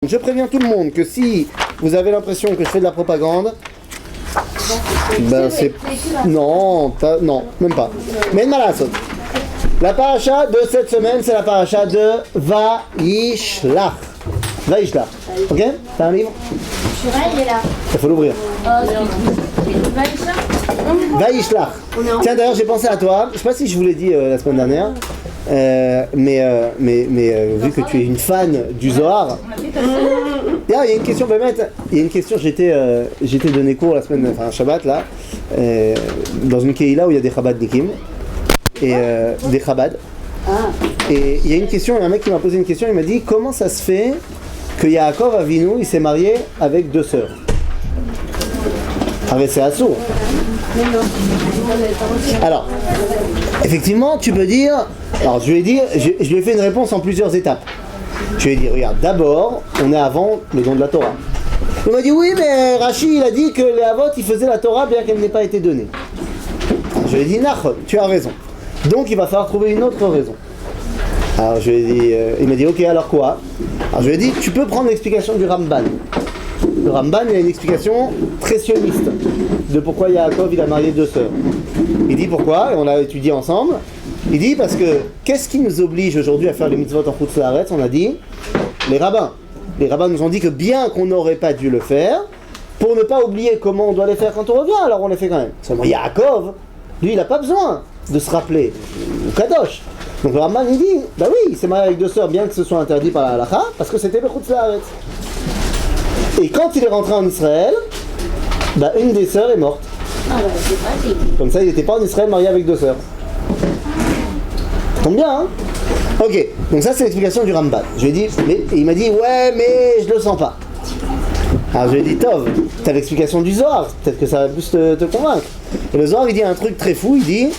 je préviens tout le monde que si vous avez l'impression que je fais de la propagande, ben c'est... Non, non, même pas. Mais Malasot. La paracha de cette semaine, c'est la paracha de Vaishlach. Vaishlach. Ok? T'as un livre? Il est là. Il faut l'ouvrir. Vaishlach. Tiens, d'ailleurs, j'ai pensé à toi. Je sais pas si je vous l'ai dit la semaine dernière. Mais vu que tu es une fan du Zohar, il y a une question, il y a une question, j'étais donné cours la semaine, enfin Shabbat là, dans une Keïla où il y a des Chabadnikim, et des Chabad, et il y a une question, il y a un mec qui m'a posé une question, il m'a dit comment ça se fait que Yaakov Avinu, il s'est marié avec 2 sœurs. Ah mais c'est assourd. Alors, effectivement, tu peux dire... Alors, je lui ai fait une réponse en plusieurs étapes. Je lui ai dit, regarde, d'abord, on est avant le don de la Torah. Il m'a dit, oui, mais Rashi, il a dit que les Avot, ils faisaient la Torah bien qu'elle n'ait pas été donnée. Alors, je lui ai dit, Nachon, tu as raison. Donc, il va falloir trouver une autre raison. Alors, je lui ai dit, il m'a dit, ok, alors quoi? Alors, je lui ai dit, tu peux prendre l'explication du Ramban. Le Ramban, il a une explication très sioniste de pourquoi Yaakov il a marié 2 sœurs. Il dit pourquoi, et on l'a étudié ensemble. Il dit parce que qu'est-ce qui nous oblige aujourd'hui à faire les mitzvot en Chutz La'aretz? On a dit les rabbins. Les rabbins nous ont dit que bien qu'on n'aurait pas dû le faire, pour ne pas oublier comment on doit les faire quand on revient, alors on les fait quand même. Seulement Yaakov, lui, il n'a pas besoin de se rappeler au Kadosh. Donc le Ramban il dit, bah oui, il s'est marié avec 2 sœurs bien que ce soit interdit par la halakha, parce que c'était le Chutz La'aretz. Et quand il est rentré en Israël, bah une des sœurs est morte. Ah bah c'est pratique. Comme ça, il n'était pas en Israël marié avec 2 sœurs. Ça tombe bien, hein? Ok, donc ça c'est l'explication du Ramban. Je lui ai dit, mais il m'a dit, ouais, mais je le sens pas. Alors je lui ai dit, Tov, t'as l'explication du Zohar, peut-être que ça va plus te convaincre. Et le Zohar, il dit un truc très fou, il dit,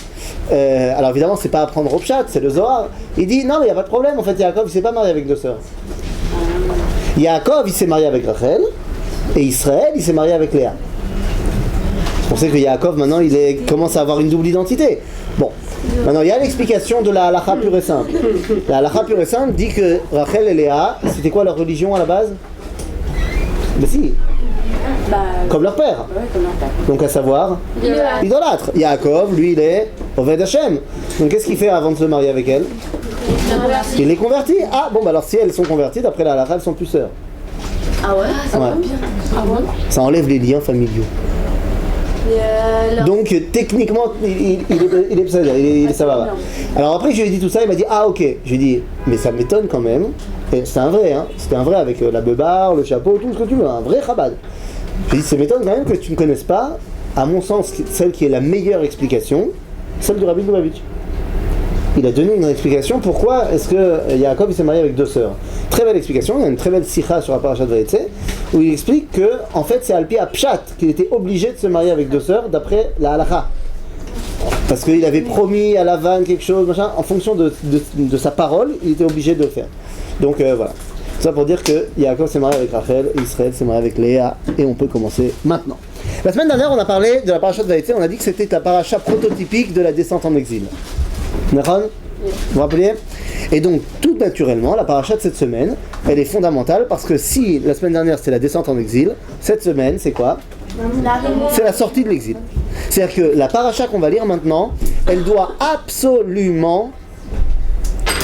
alors évidemment, c'est pas à prendre au pshat, c'est le Zohar. Il dit, non, mais il n'y a pas de problème, en fait, Yaakov, il s'est pas marié avec 2 sœurs. Yaakov, il s'est marié avec Rachel, et Israël, il s'est marié avec Léa. C'est pour ça que Yaakov, maintenant, commence à avoir une double identité. Bon, maintenant, il y a l'explication de la halakha pure et simple. La halakha pure et simple dit que Rachel et Léa, c'était quoi leur religion à la base? Mais si, comme leur père. Ouais, comme leur père. Donc à savoir, idolâtre. Yaakov, lui, il est Oved Hashem. Donc qu'est-ce qu'il fait avant de se marier avec elle? Il les convertit. Ah bon, bah alors si elles sont converties, d'après la halakha, elles sont plus sœurs. Ah ouais, ça va bien. Ah bon? Ça enlève les liens familiaux. Donc techniquement, il est pseudo, ça va. Alors après, je lui ai dit tout ça, il m'a dit ah ok. Je lui ai dit mais ça m'étonne quand même. Et c'était un vrai, hein. C'était un vrai avec la beubare, le chapeau, tout ce que tu veux, un vrai Chabad. Je lui ai dit ça m'étonne quand même que tu ne connaisses pas, à mon sens, celle qui est la meilleure explication, celle du Rabbi Lubavitch. Il a donné une explication pourquoi est-ce que Yaakov s'est marié avec 2 sœurs. Très belle explication, il y a une très belle sikha sur la parashat Vayetze où il explique que en fait c'est Alpi Apshat qu'il était obligé de se marier avec 2 sœurs d'après la halakha. Parce qu'il avait promis à Lavan quelque chose, machin, en fonction de sa parole, il était obligé de le faire. Donc voilà. Tout ça pour dire que Yaakov s'est marié avec Rachel et Israël s'est marié avec Léa et on peut commencer maintenant. La semaine dernière on a parlé de la parashat Vayetze, on a dit que c'était la paracha prototypique de la descente en exil. D'accord ? Vous vous rappelez ? Et donc, tout naturellement, la paracha de cette semaine, elle est fondamentale parce que si la semaine dernière c'était la descente en exil, cette semaine c'est quoi ? C'est la sortie de l'exil. C'est-à-dire que la paracha qu'on va lire maintenant, elle doit absolument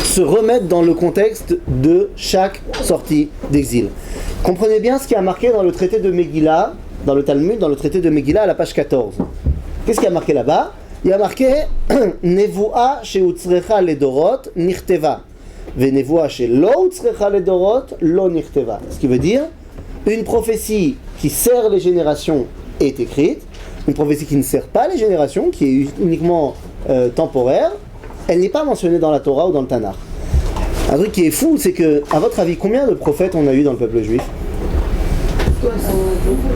se remettre dans le contexte de chaque sortie d'exil. Comprenez bien ce qui a marqué dans le traité de Megillah, dans le Talmud, dans le traité de Megillah à la page 14. Qu'est-ce qui a marqué là-bas ? Il y a marqué Nevoa sheutzrecha ledorot nirteva ve nevoa shelo utzrecha ledorot lo nirteva. Ce qui veut dire une prophétie qui sert les générations est écrite, une prophétie qui ne sert pas les générations, qui est uniquement temporaire, elle n'est pas mentionnée dans la Torah ou dans le Tanakh. Un truc qui est fou, c'est que, à votre avis, combien de prophètes on a eu dans le peuple juif ?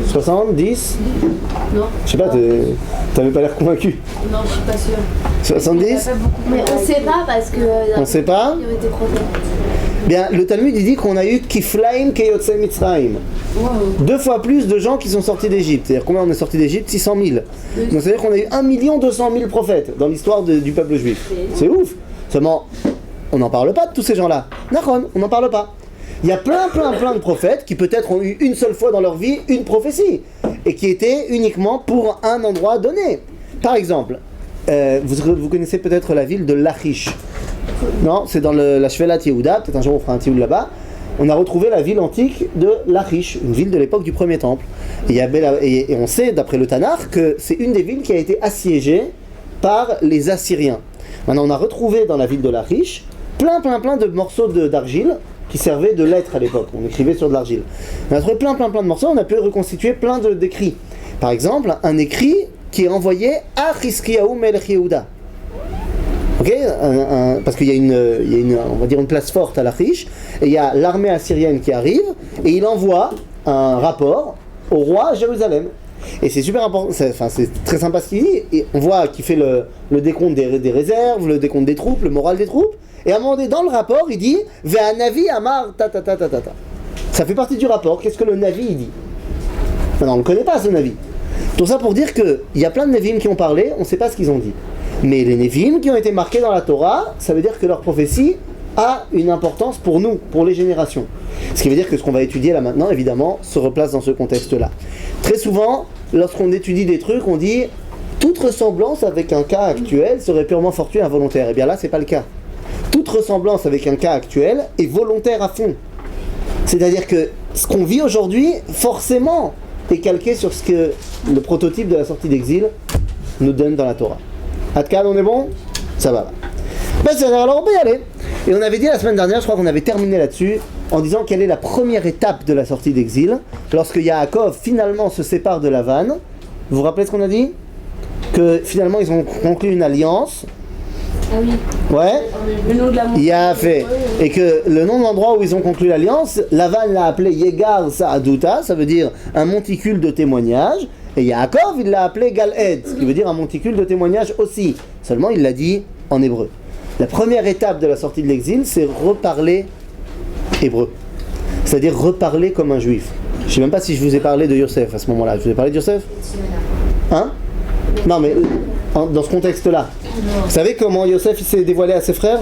60, 10 ? Non. Je sais pas, t'avais pas l'air convaincu. Non, je suis pas sûre. 70 ? Mais on sait pas parce que. On sait pas ? Il y avait des prophètes. Bien, le Talmud il dit qu'on a eu Kiflaim Keyotse Mitzrayim. Wow. 2 fois plus de gens qui sont sortis d'Égypte. C'est-à-dire combien on est sortis d'Égypte ? 600 000. Donc c'est-à-dire qu'on a eu 1 200 000 prophètes dans l'histoire du peuple juif. C'est ouf. Seulement, on n'en parle pas de tous ces gens-là. Nachon, on n'en parle pas. Il y a plein de prophètes qui peut-être ont eu une seule fois dans leur vie une prophétie et qui étaient uniquement pour un endroit donné. Par exemple, vous connaissez peut-être la ville de Lachish. Non, c'est dans la Shvelat Yehuda, peut-être un jour on fera un tioul là-bas. On a retrouvé la ville antique de Lachish, une ville de l'époque du premier temple. Et on sait, d'après le Tanakh, que c'est une des villes qui a été assiégée par les Assyriens. Maintenant, on a retrouvé dans la ville de Lachish plein de morceaux d'argile qui servaient de lettres à l'époque. On écrivait sur de l'argile. On a trouvé plein de morceaux, on a pu reconstituer plein d'écrits. Par exemple, un écrit qui est envoyé à Chizkiyahu Melech Yehuda. Ok, parce qu'il y a on va dire une place forte à Lachish, et il y a l'armée assyrienne qui arrive, et il envoie un rapport au roi à Jérusalem. Et c'est super important, c'est très sympa ce qu'il dit, et on voit qu'il fait le décompte des réserves, le décompte des troupes, le moral des troupes, et à un moment donné, dans le rapport, il dit « Ve'anavi amar ta ta ta ta ta ta ». Ça fait partie du rapport, qu'est-ce que le Navi il dit? Maintenant, on ne connaît pas ce Navi. Tout ça pour dire qu'il y a plein de Nevi'im qui ont parlé, on ne sait pas ce qu'ils ont dit. Mais les Nevi'im qui ont été marqués dans la Torah, ça veut dire que leur prophétie a une importance pour nous, pour les générations. Ce qui veut dire que ce qu'on va étudier là maintenant, évidemment, se replace dans ce contexte-là. Très souvent, lorsqu'on étudie des trucs, on dit toute ressemblance avec un cas actuel serait purement fortuite et involontaire. Eh bien là, c'est pas le cas. Toute ressemblance avec un cas actuel est volontaire à fond. C'est-à-dire que ce qu'on vit aujourd'hui, forcément, est calqué sur ce que le prototype de la sortie d'exil nous donne dans la Torah. Adkan, on est bon? Ça va. Alors on peut y aller. Et on avait dit la semaine dernière, je crois qu'on avait terminé là-dessus, en disant quelle est la première étape de la sortie d'exil, lorsque Yaakov finalement se sépare de Lavan. Vous vous rappelez ce qu'on a dit? Que finalement ils ont conclu une alliance. Ah oui. Ouais. Le nom de la montagne. Il a fait. Et que le nom de l'endroit où ils ont conclu l'alliance, Lavan l'a appelé Yegar Sa'aduta, ça veut dire un monticule de témoignage. Et Yaakov, il l'a appelé Gal-Ed, ce qui veut dire un monticule de témoignage aussi. Seulement, il l'a dit en hébreu. La première étape de la sortie de l'exil, c'est reparler hébreu. C'est-à-dire reparler comme un juif. Je ne sais même pas si je vous ai parlé de Yosef à ce moment-là. Je vous ai parlé de Yosef? Hein? Non, mais dans ce contexte-là. Vous savez comment Yosef s'est dévoilé à ses frères?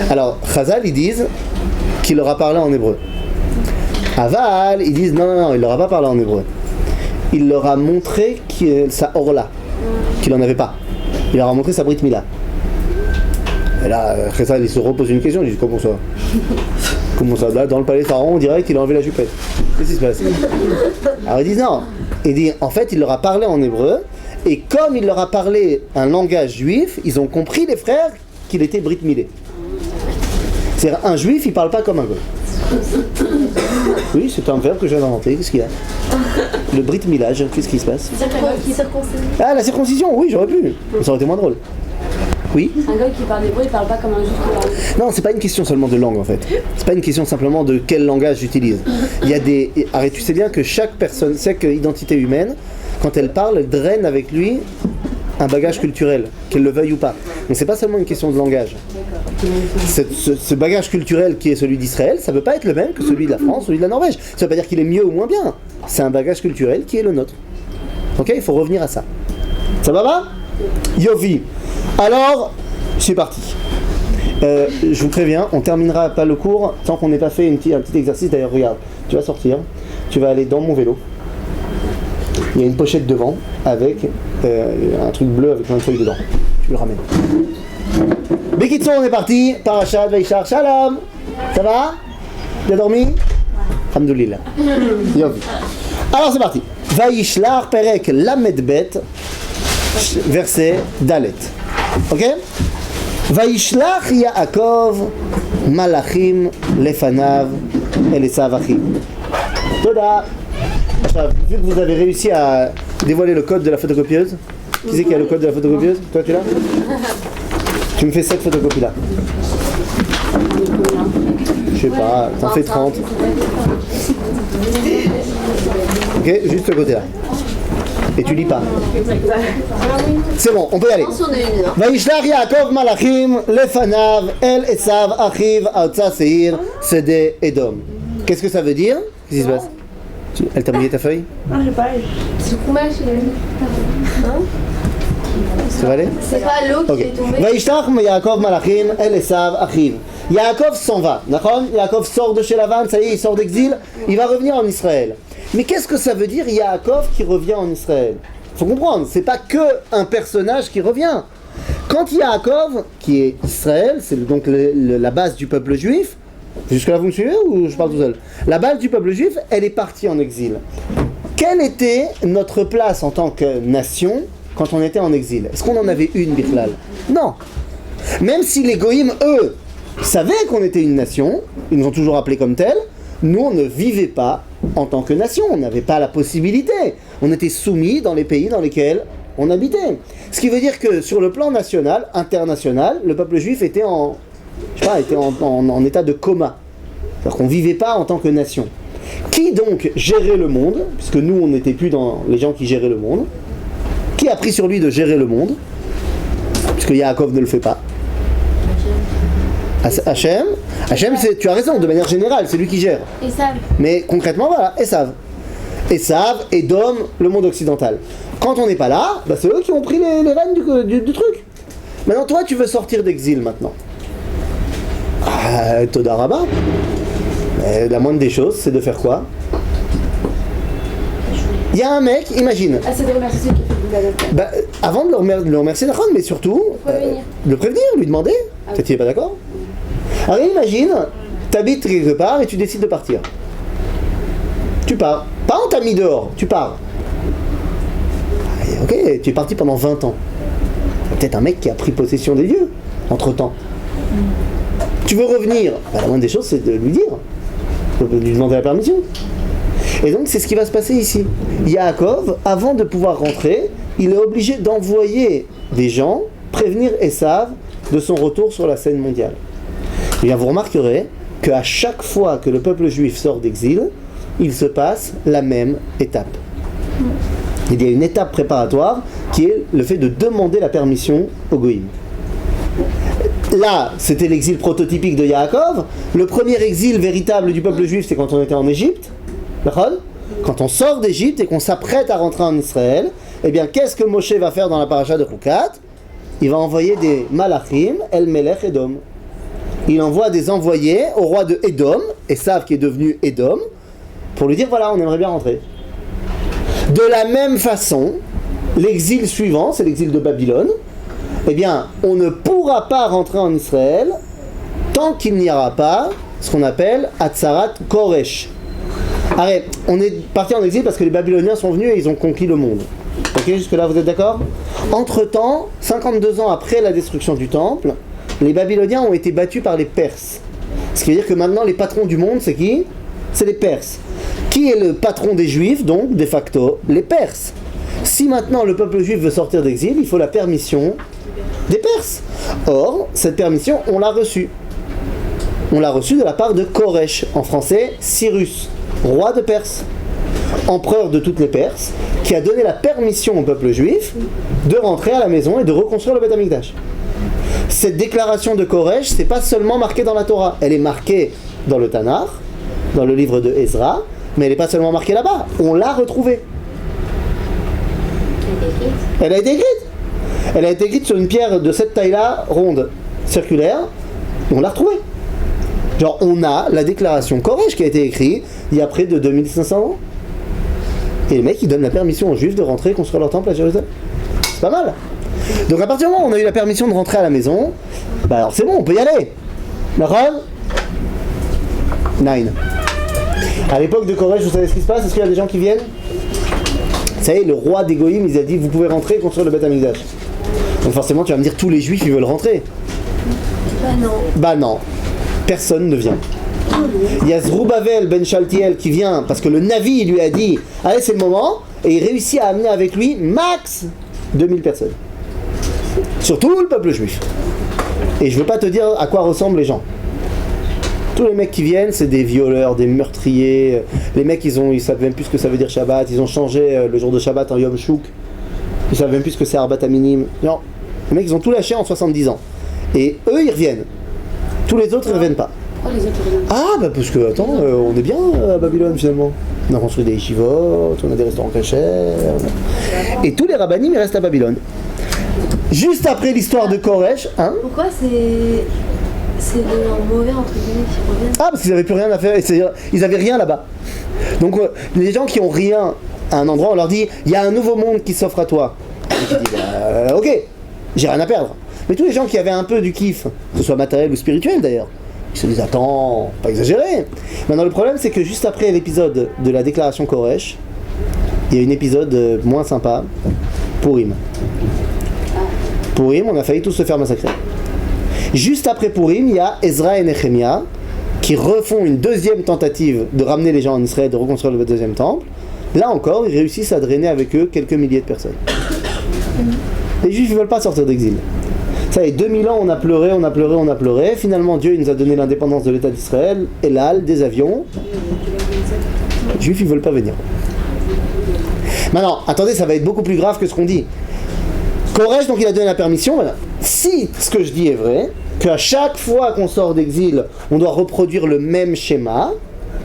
Alors, Chazal, ils disent qu'il leur a parlé en hébreu. Aval, ils disent non, il leur a pas parlé en hébreu. Il leur a montré sa orla, qu'il n'en avait pas. Il leur a montré sa brit mila. Et là, Chazal, il se repose une question, il dit comment ça? Comment ça? Là, dans le palais pharaon, on dirait qu'il a enlevé la jupette. Qu'est-ce qui se passe? Alors ils disent non. Il dit en fait, il leur a parlé en hébreu, et comme il leur a parlé un langage juif, ils ont compris, les frères, qu'il était brit milé. C'est-à-dire, un juif, il parle pas comme un goy. Oui, c'est un verbe que je viens d'inventer. Qu'est-ce qu'il y a? Le brit milage, qu'est-ce qui se passe? Ah, la circoncision, oui, j'aurais pu. Ça aurait été moins drôle. Oui. Un gars qui parle hébreu, il parle pas comme un juif qui parle. Non, c'est pas une question seulement de langue en fait. C'est pas une question simplement de quel langage j'utilise. Il y a des. Arrête, tu sais bien que chaque personne, chaque identité humaine, quand elle parle, elle draine avec lui un bagage culturel, qu'elle le veuille ou pas. Donc c'est pas seulement une question de langage. Ce bagage culturel qui est celui d'Israël, ça ne peut pas être le même que celui de la France, celui de la Norvège. Ça ne veut pas dire qu'il est mieux ou moins bien. C'est un bagage culturel qui est le nôtre. Ok, il faut revenir à ça. Ça va là? Yovi. Alors, c'est parti. Je vous préviens, on terminera pas le cours tant qu'on n'ait pas fait un petit exercice. D'ailleurs, regarde, tu vas sortir, tu vas aller dans mon vélo. Il y a une pochette devant avec un truc bleu avec plein de feuilles dedans. Tu le ramènes. Bekitson, on est parti. Parashat Vaishar Shalom. Ça va? Bien dormi? Alhamdoulilah. Alors c'est parti. Vaishlar Perek Lamedbet, verset Dalet. Ok? Vaishlach Yaakov Malachim Lefanav Esav Achim. Toda. Vu que vous avez réussi à dévoiler le code de la photocopieuse, qui c'est qui a le code de la photocopieuse? Toi tu l'as? Tu me fais cette photocopie là. Je sais pas, t'en fais 30. Ok, juste le côté là. Et tu lis pas. C'est bon, on peut y aller. Vaishlach Yaakov Malachim Lefanav El Esav Achiv Aotza Seir Sede Edom. Qu'est-ce que ça veut dire? Qu'est-ce qui se passe? Elle t'a mouillé ta feuille? Non, j'ai pas. C'est Kumash, il a mis. Hein? Ça va aller? C'est pas l'eau qui est tombée. Vaishlach Yaakov Malachim El Esav Achiv. Yaakov s'en va, d'accord? Yaakov sort de chez Lavan, ça y est, il sort d'exil, il va revenir en Israël. Mais qu'est-ce que ça veut dire Yaakov qui revient en Israël? Il faut comprendre, c'est pas que un personnage qui revient. Quand Yaakov, qui est Israël, c'est donc la base du peuple juif, jusque-là vous me suivez ou je parle tout seul? La base du peuple juif, elle est partie en exil. Quelle était notre place en tant que nation quand on était en exil? Est-ce qu'on en avait une, Bichlal? Non. Même si les Goïms, eux, savaient qu'on était une nation, ils nous ont toujours appelés comme tels, nous on ne vivait pas en tant que nation, on n'avait pas la possibilité. On était soumis dans les pays dans lesquels on habitait. Ce qui veut dire que sur le plan national, international, le peuple juif était en état de coma. C'est-à-dire qu'on ne vivait pas en tant que nation. Qui donc gérait le monde? Puisque nous on n'était plus dans les gens qui géraient le monde. Qui a pris sur lui de gérer le monde? Puisque Yaakov ne le fait pas. Hachem, tu as raison, de manière générale, c'est lui qui gère. Esav. Mais concrètement, voilà, Esav, Edom, le monde occidental. Quand on n'est pas là, bah c'est eux qui ont pris les rênes du truc. Maintenant, toi, tu veux sortir d'exil maintenant. Toda Rabba. Mais la moindre des choses, c'est de faire quoi? Il y a un mec, imagine. C'est de remercier ceux qui ont fait du mal. Avant de le remercier, mais surtout, le prévenir, lui demander. Peut-être qu'il n'est pas d'accord. Alors imagine, tu habites quelque part et tu décides de partir. Tu pars. Pas on t'a mis dehors, tu pars. Ok, tu es parti pendant 20 ans. Peut-être un mec qui a pris possession des lieux, entre-temps. Tu veux revenir, la moindre des choses, c'est de lui dire. De lui demander la permission. Et donc c'est ce qui va se passer ici. Yaakov, avant de pouvoir rentrer, il est obligé d'envoyer des gens prévenir Esav de son retour sur la scène mondiale. Et bien vous remarquerez qu'à chaque fois que le peuple juif sort d'exil, il se passe la même étape. Il y a une étape préparatoire qui est le fait de demander la permission au Goïm. Là, c'était l'exil prototypique de Yaakov. Le premier exil véritable du peuple juif, c'est quand on était en Égypte. Quand on sort d'Égypte et qu'on s'apprête à rentrer en Israël, eh bien, qu'est-ce que Moshe va faire dans la paracha de Chukat? Il va envoyer des malachim, El Melech Edom. Il envoie des envoyés au roi de Édom, Esav qui est devenu Édom, pour lui dire voilà, on aimerait bien rentrer. De la même façon, l'exil suivant, c'est l'exil de Babylone, eh bien, on ne pourra pas rentrer en Israël tant qu'il n'y aura pas ce qu'on appelle Hatzarat Koresh. Arrête, on est parti en exil parce que les Babyloniens sont venus et ils ont conquis le monde. Ok, jusque-là, vous êtes d'accord? Entre-temps, 52 ans après la destruction du temple, les Babyloniens ont été battus par les Perses. Ce qui veut dire que maintenant, les patrons du monde, c'est qui? C'est les Perses. Qui est le patron des Juifs, donc, de facto? Les Perses. Si maintenant le peuple juif veut sortir d'exil, il faut la permission des Perses. Or, cette permission, on l'a reçue. On l'a reçue de la part de Koresh, en français, Cyrus, roi de Perse, empereur de toutes les Perses, qui a donné la permission au peuple juif de rentrer à la maison et de reconstruire le Beth Amikdash. Cette déclaration de Koresh, c'est pas seulement marqué dans la Torah, elle est marquée dans le Tanakh, dans le livre de Ezra, mais elle n'est pas seulement marquée là-bas, on l'a retrouvée. Elle a été écrite. Elle a été écrite sur une pierre de cette taille-là, ronde, circulaire, et on l'a retrouvée. Genre, on a la déclaration Koresh qui a été écrite il y a près de 2500 ans. Et le mec, il donne la permission aux Juifs de rentrer et construire leur temple à Jérusalem. C'est pas mal. Donc, à partir du moment où on a eu la permission de rentrer à la maison, bah alors c'est bon, on peut y aller. D'accord? 9. À l'époque de Koresh, vous savez ce qui se passe? Est-ce qu'il y a des gens qui viennent? Vous savez, le roi des Goïm, il a dit, vous pouvez rentrer et construire le Beth Amikdash. Donc forcément, tu vas me dire, tous les Juifs, ils veulent rentrer. Bah non. Personne ne vient. Il y a Zerubbabel ben Shaltiel qui vient parce que le Navi lui a dit allez c'est le moment, et il réussit à amener avec lui max 2000 personnes sur tout le peuple juif. Et je veux pas te dire à quoi ressemblent les gens. Tous les mecs qui viennent, c'est des violeurs, des meurtriers. Les mecs ils savent même plus ce que ça veut dire Shabbat. Ils ont changé le jour de Shabbat en Yom Shuk. Ils savent même plus ce que c'est Arbat Aminim. Non, les mecs ils ont tout lâché en 70 ans. Et eux ils reviennent. Tous les autres ne reviennent pas. Ah bah parce que attends, on est bien à Babylone finalement. On a construit des yeshivot, on a des restaurants cachers. Et tous les rabbanim ils restent à Babylone. Juste après l'histoire de Koresh, hein? Pourquoi c'est des mauvais entre guillemets qui reviennent. Ah, parce qu'ils n'avaient plus rien à faire, c'est-à-dire, ils n'avaient rien là-bas. Donc les gens qui ont rien à un endroit, on leur dit, il y a un nouveau monde qui s'offre à toi. Et tu dis, bah, ok, j'ai rien à perdre. Mais tous les gens qui avaient un peu du kiff, que ce soit matériel ou spirituel d'ailleurs, ils se disent, attends, pas exagérer. Maintenant le problème c'est que juste après l'épisode de la déclaration Koresh, il y a un épisode moins sympa, Purim. Purim, on a failli tous se faire massacrer. Juste après Purim, il y a Ezra et Nehemia qui refont une deuxième tentative de ramener les gens en Israël, de reconstruire le deuxième temple. Là encore, ils réussissent à drainer avec eux quelques milliers de personnes. Les Juifs ne veulent pas sortir d'exil. Ça y est, 2000 ans, on a pleuré, on a pleuré, on a pleuré. Finalement, Dieu il nous a donné l'indépendance de l'État d'Israël, Elal, des avions. Les Juifs, ils ne veulent pas venir. Maintenant, attendez, ça va être beaucoup plus grave que ce qu'on dit. Koresh, donc il a donné la permission. Voilà. Si ce que je dis est vrai, qu'à chaque fois qu'on sort d'exil, on doit reproduire le même schéma,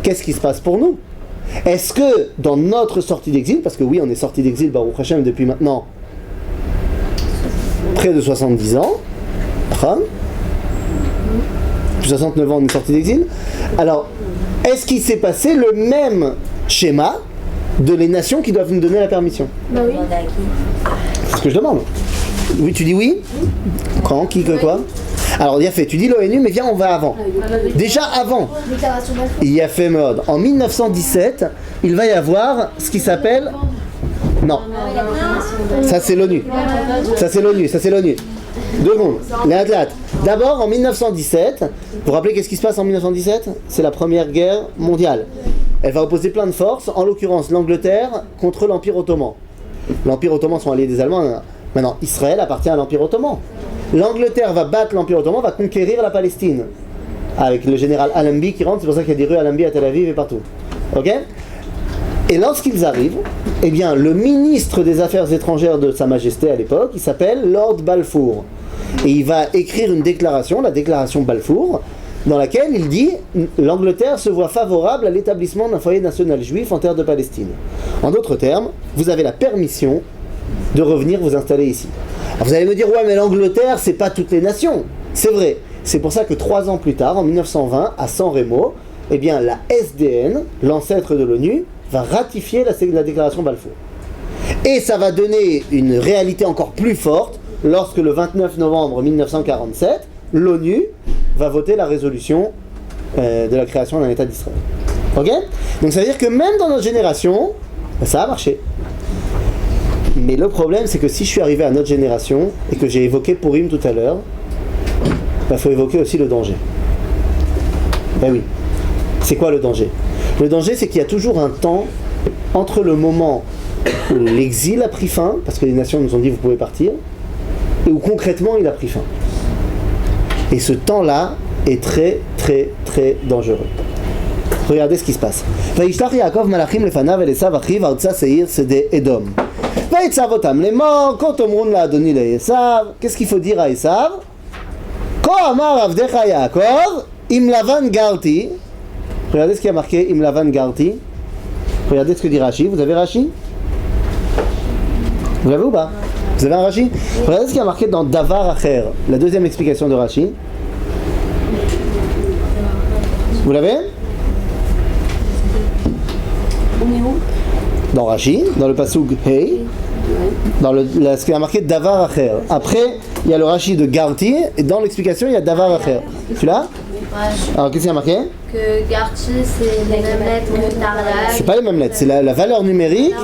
qu'est-ce qui se passe pour nous? Est-ce que dans notre sortie d'exil, parce que oui, on est sorti d'exil, Baruch Hashem, depuis maintenant près de 70 ans, depuis 69 ans, on est sorti d'exil. Alors, est-ce qu'il s'est passé le même schéma de les nations qui doivent nous donner la permission? Bah oui. C'est ce que je demande. Oui, tu dis oui? Quand? Qui? Que quoi? Alors, il a fait, tu dis l'ONU, mais viens, on va avant. Déjà avant, il y a fait mode. En 1917, il va y avoir ce qui s'appelle... Non. Ça, c'est l'ONU. Ça, c'est l'ONU. Ça, c'est l'ONU. Deux secondes. Les athlètes. D'abord, en 1917, vous vous rappelez qu'est-ce qui se passe en 1917? C'est la première guerre mondiale. Elle va opposer plein de forces, en l'occurrence l'Angleterre contre l'Empire ottoman. L'Empire ottoman sont alliés des Allemands. Maintenant, Israël appartient à l'Empire ottoman. L'Angleterre va battre l'Empire ottoman, va conquérir la Palestine. Avec le général Allenby qui rentre, c'est pour ça qu'il y a des rues Allenby à Tel Aviv et partout. Ok? Et lorsqu'ils arrivent, eh bien, le ministre des Affaires étrangères de Sa Majesté à l'époque, il s'appelle Lord Balfour. Et il va écrire une déclaration, la déclaration Balfour, dans laquelle il dit « L'Angleterre se voit favorable à l'établissement d'un foyer national juif en terre de Palestine. En d'autres termes, vous avez la permission de revenir vous installer ici. » Alors vous allez me dire « Ouais, mais l'Angleterre, c'est pas toutes les nations. » C'est vrai. C'est pour ça que 3 ans plus tard, en 1920, à San Remo, eh bien, la SDN, l'ancêtre de l'ONU, va ratifier la déclaration Balfour. Et ça va donner une réalité encore plus forte lorsque le 29 novembre 1947, l'ONU va voter la résolution de la création d'un État d'Israël. Ok? Donc ça veut dire que même dans notre génération, ça a marché. Mais le problème, c'est que si je suis arrivé à notre génération, et que j'ai évoqué Purim tout à l'heure, il faut évoquer aussi le danger. Ben oui. C'est quoi le danger? Le danger, c'est qu'il y a toujours un temps entre le moment où l'exil a pris fin, parce que les nations nous ont dit vous pouvez partir, et où concrètement il a pris fin. Et ce temps-là est très très très dangereux. Regardez ce qui se passe. Vayishlach Yaakov malachim lefanav el Esav achiv artsa seir sede Edom. Vayitzav otam lemor ko tomrun laadoni leEsav. Qu'est-ce qu'il faut dire à Esav? Ko amar avdecha Yaakov im Lavan garti. Regardez ce qui a marqué im Lavan garti. Regardez ce que dit Rashi. Vous avez Rashi? Vous l'avez ou pas? Vous avez un Rashi? Regardez ce qui a marqué dans Davar Acher, la deuxième explication de Rashi. Vous l'avez? Dans Rashi, dans le pasuk Hey, dans ce qui a marqué Davar Acher. Après, il y a le Rashi de Garti, et dans l'explication, il y a Davar Acher. Tu l'as? Alors, qu'est-ce qu'il y a marqué? Que Garti, c'est les mêmes lettres que Tariag. C'est pas les mêmes lettres, c'est la valeur numérique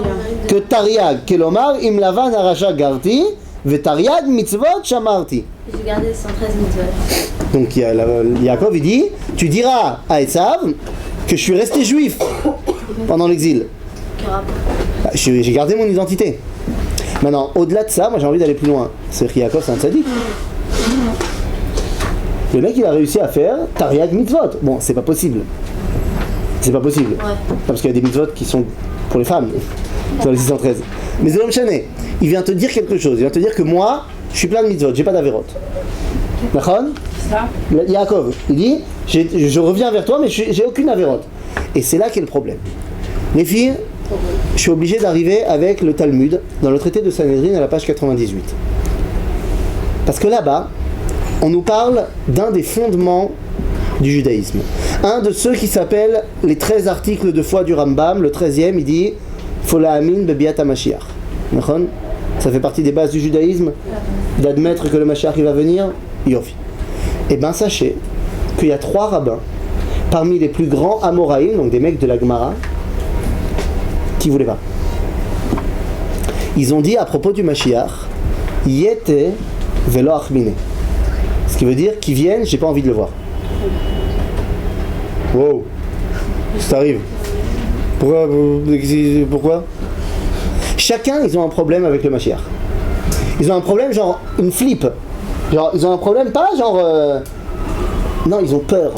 que Tariag. Kelomar, im lavan arasha Garti, ve Tariag mitzvot shamarti. J'ai gardé 113 mitzvot. Donc Yaakov il dit, tu diras à Esav que je suis resté juif pendant l'exil. Bah, j'ai gardé mon identité. Maintenant, au-delà de ça, moi j'ai envie d'aller plus loin. C'est que Yaakov c'est un tzaddik. Le mec il a réussi à faire Tariag mitzvot. Bon, c'est pas possible. C'est pas possible. Ouais. Parce qu'il y a des mitzvot qui sont pour les femmes, dans les 613. Mais c'est l'homme chané. Il vient te dire quelque chose. Il vient te dire que moi, je suis plein de mitzvot, j'ai pas d'avérote. D'accord? Yaakov, il dit, je reviens vers toi, mais j'ai aucune avérote. Et c'est là qu'est le problème. Les filles, je suis obligé d'arriver avec le Talmud, dans le traité de Sanhedrin à la page 98. Parce que là-bas, on nous parle d'un des fondements du judaïsme. Un de ceux qui s'appellent les 13 articles de foi du Rambam, le 13e, il dit Fola Amin Bebiat HaMashiach. Ça fait partie des bases du judaïsme, d'admettre que le Mashiach il va venir. Yofi. Eh bien, sachez qu'il y a 3 rabbins, parmi les plus grands Amoraïm, donc des mecs de la Gemara, qui voulaient pas. Ils ont dit à propos du Mashiach Yete velo achmine. Ce qui veut dire qu'ils viennent, j'ai pas envie de le voir. Wow, ça arrive. Pourquoi Chacun, ils ont un problème avec le Mashiach. Ils ont un problème genre une flip. Genre, ils ont un problème pas genre... Non, ils ont peur.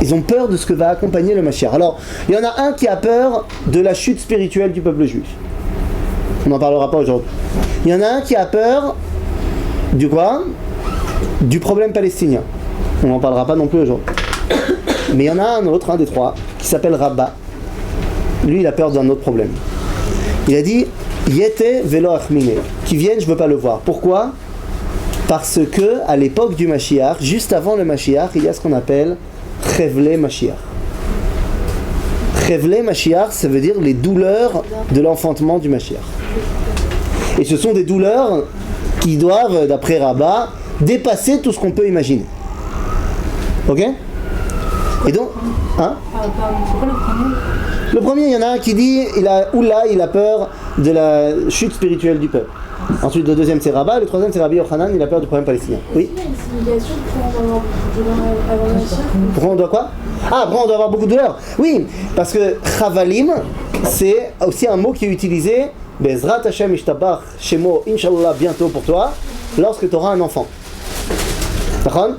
Ils ont peur de ce que va accompagner le Mashiach. Alors, il y en a un qui a peur de la chute spirituelle du peuple juif. On n'en parlera pas aujourd'hui. Il y en a un qui a peur du quoi ? Du problème palestinien. On n'en parlera pas non plus aujourd'hui. Mais il y en a un autre, un des 3, qui s'appelle Rabba. Lui, il a peur d'un autre problème. Il a dit Yete velo achmine. Qui vienne, je ne veux pas le voir. Pourquoi ? Parce que à l'époque du Mashiach, juste avant le Mashiach, il y a ce qu'on appelle Chevle Mashiach. Chevle Mashiach, ça veut dire les douleurs de l'enfantement du Mashiach. Et ce sont des douleurs qui doivent, d'après Rabba, dépasser tout ce qu'on peut imaginer. Ok ? Et donc, hein ? Le premier, il y en a un qui dit, il a peur de la chute spirituelle du peuple. Ensuite, le deuxième, c'est Rabba. Le troisième, c'est Rabbi Yochanan, il a peur du problème palestinien. Oui ? Il y a une signification pour avoir avant le Mashiach. Pourquoi on doit quoi ? Ah, pourquoi on doit avoir beaucoup de douleurs ? Oui, parce que Chavalim, c'est aussi un mot qui est utilisé, Bezrat Hashem Ishtabach Shemo, Inch'Allah, bientôt pour toi, lorsque tu auras un enfant. D'accord ?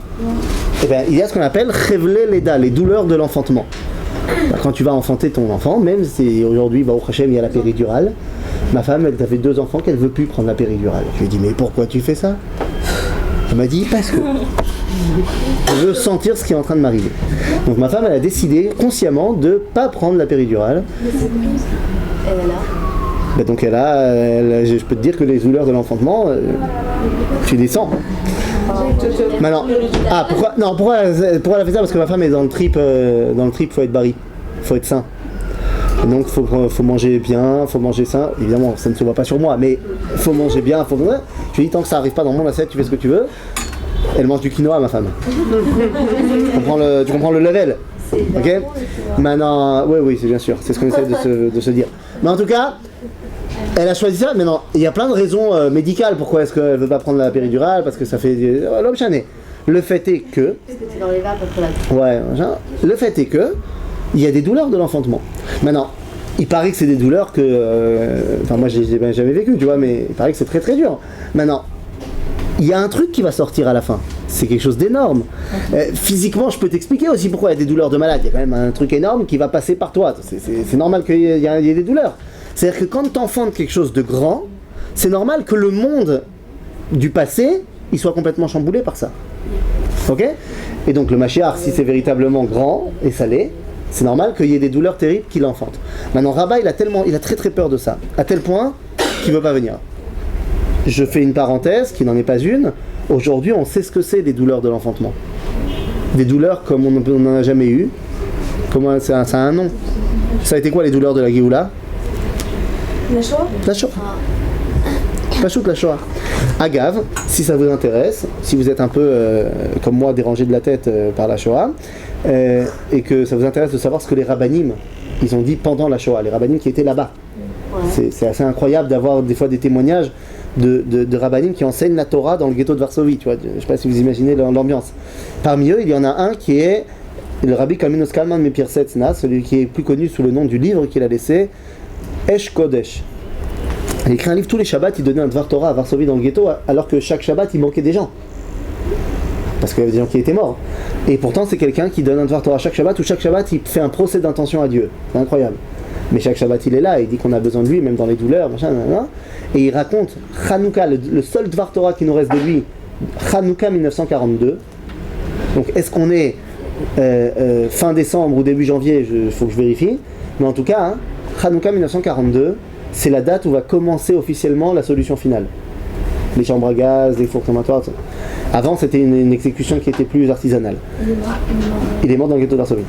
Eh bien, il y a ce qu'on appelle Chevle Leda, les douleurs de l'enfantement. Quand tu vas enfanter ton enfant, même si aujourd'hui, Baruch Hashem, il y a la péridurale, ma femme, elle avait 2 enfants qu'elle ne veut plus prendre la péridurale. Je lui ai dit, mais pourquoi tu fais ça ? Elle m'a dit, parce que je veux sentir ce qui est en train de m'arriver. Donc ma femme, elle a décidé consciemment de ne pas prendre la péridurale. Donc je peux te dire que les douleurs de l'enfantement, tu les sens. Maintenant, pourquoi elle a fait ça ? Parce que ma femme est dans le trip, faut être bari, faut être sain. Et donc faut manger bien, faut manger sain. Évidemment, ça ne se voit pas sur moi, mais faut manger bien, Je lui dis, tant que ça n'arrive pas dans mon assiette, tu fais ce que tu veux. Elle mange du quinoa, ma femme. Tu comprends le level ? Ok ? Maintenant, oui, c'est bien sûr, c'est ce qu'on essaie de se dire. Mais en tout cas, elle a choisi ça. Maintenant, il y a plein de raisons médicales pourquoi est-ce qu'elle ne veut pas prendre la péridurale, parce que ça fait l'homme chané. Le fait est que... Parce que c'est dans les vapes après la... Ouais, le fait est que il y a des douleurs de l'enfantement. Maintenant, il paraît que c'est des douleurs que... moi, je n'ai jamais vécu, tu vois, mais il paraît que c'est très très dur. Maintenant, il y a un truc qui va sortir à la fin. C'est quelque chose d'énorme. Physiquement, je peux t'expliquer aussi pourquoi il y a des douleurs de malade. Il y a quand même un truc énorme qui va passer par toi. C'est normal qu'il y ait des douleurs. C'est-à-dire que quand tu enfantes quelque chose de grand, c'est normal que le monde du passé, il soit complètement chamboulé par ça. Ok ? Et donc le Mashiach, si c'est véritablement grand, et ça l'est, c'est normal qu'il y ait des douleurs terribles qui l'enfantent. Maintenant, Rabba, il a très très peur de ça, à tel point qu'il ne veut pas venir. Je fais une parenthèse, qui n'en est pas une. Aujourd'hui, on sait ce que c'est des douleurs de l'enfantement. Des douleurs comme on n'en a jamais eu. Ça a un nom. Ça a été quoi les douleurs de la Géoula ? La Shoah ? La Shoah. La Shoah. Agave, si ça vous intéresse, si vous êtes un peu comme moi dérangé de la tête par la Shoah, et que ça vous intéresse de savoir ce que les rabbanim, ils ont dit pendant la Shoah, les rabbanim qui étaient là-bas. Ouais. C'est assez incroyable d'avoir des fois des témoignages de rabbanim qui enseignent la Torah dans le ghetto de Varsovie, tu vois. Je ne sais pas si vous imaginez l'ambiance. Parmi eux, il y en a un qui est le rabbi Kalminos Kalman Mepir Setzna, celui qui est plus connu sous le nom du livre qu'il a laissé, Esh Kodesh. Il a écrit un livre tous les Shabbats, il donnait un Dvar Torah à Varsovie dans le ghetto, alors que chaque Shabbat il manquait des gens. Parce qu'il y avait des gens qui étaient morts. Et pourtant c'est quelqu'un qui donne un Dvar Torah chaque Shabbat, où chaque Shabbat il fait un procès d'intention à Dieu. C'est incroyable. Mais chaque Shabbat il est là, il dit qu'on a besoin de lui, même dans les douleurs, machin, nanana. Et il raconte Hanouka, le seul Dvar Torah qui nous reste de lui, Hanouka 1942. Donc est-ce qu'on est fin décembre ou début janvier, il faut que je vérifie. Mais en tout cas, Hanouka 1942, c'est la date où va commencer officiellement la solution finale. les chambres à gaz, les fours crématoires, etc. Avant, c'était une exécution qui était plus artisanale. Il est mort dans le ghetto d'Varsovie.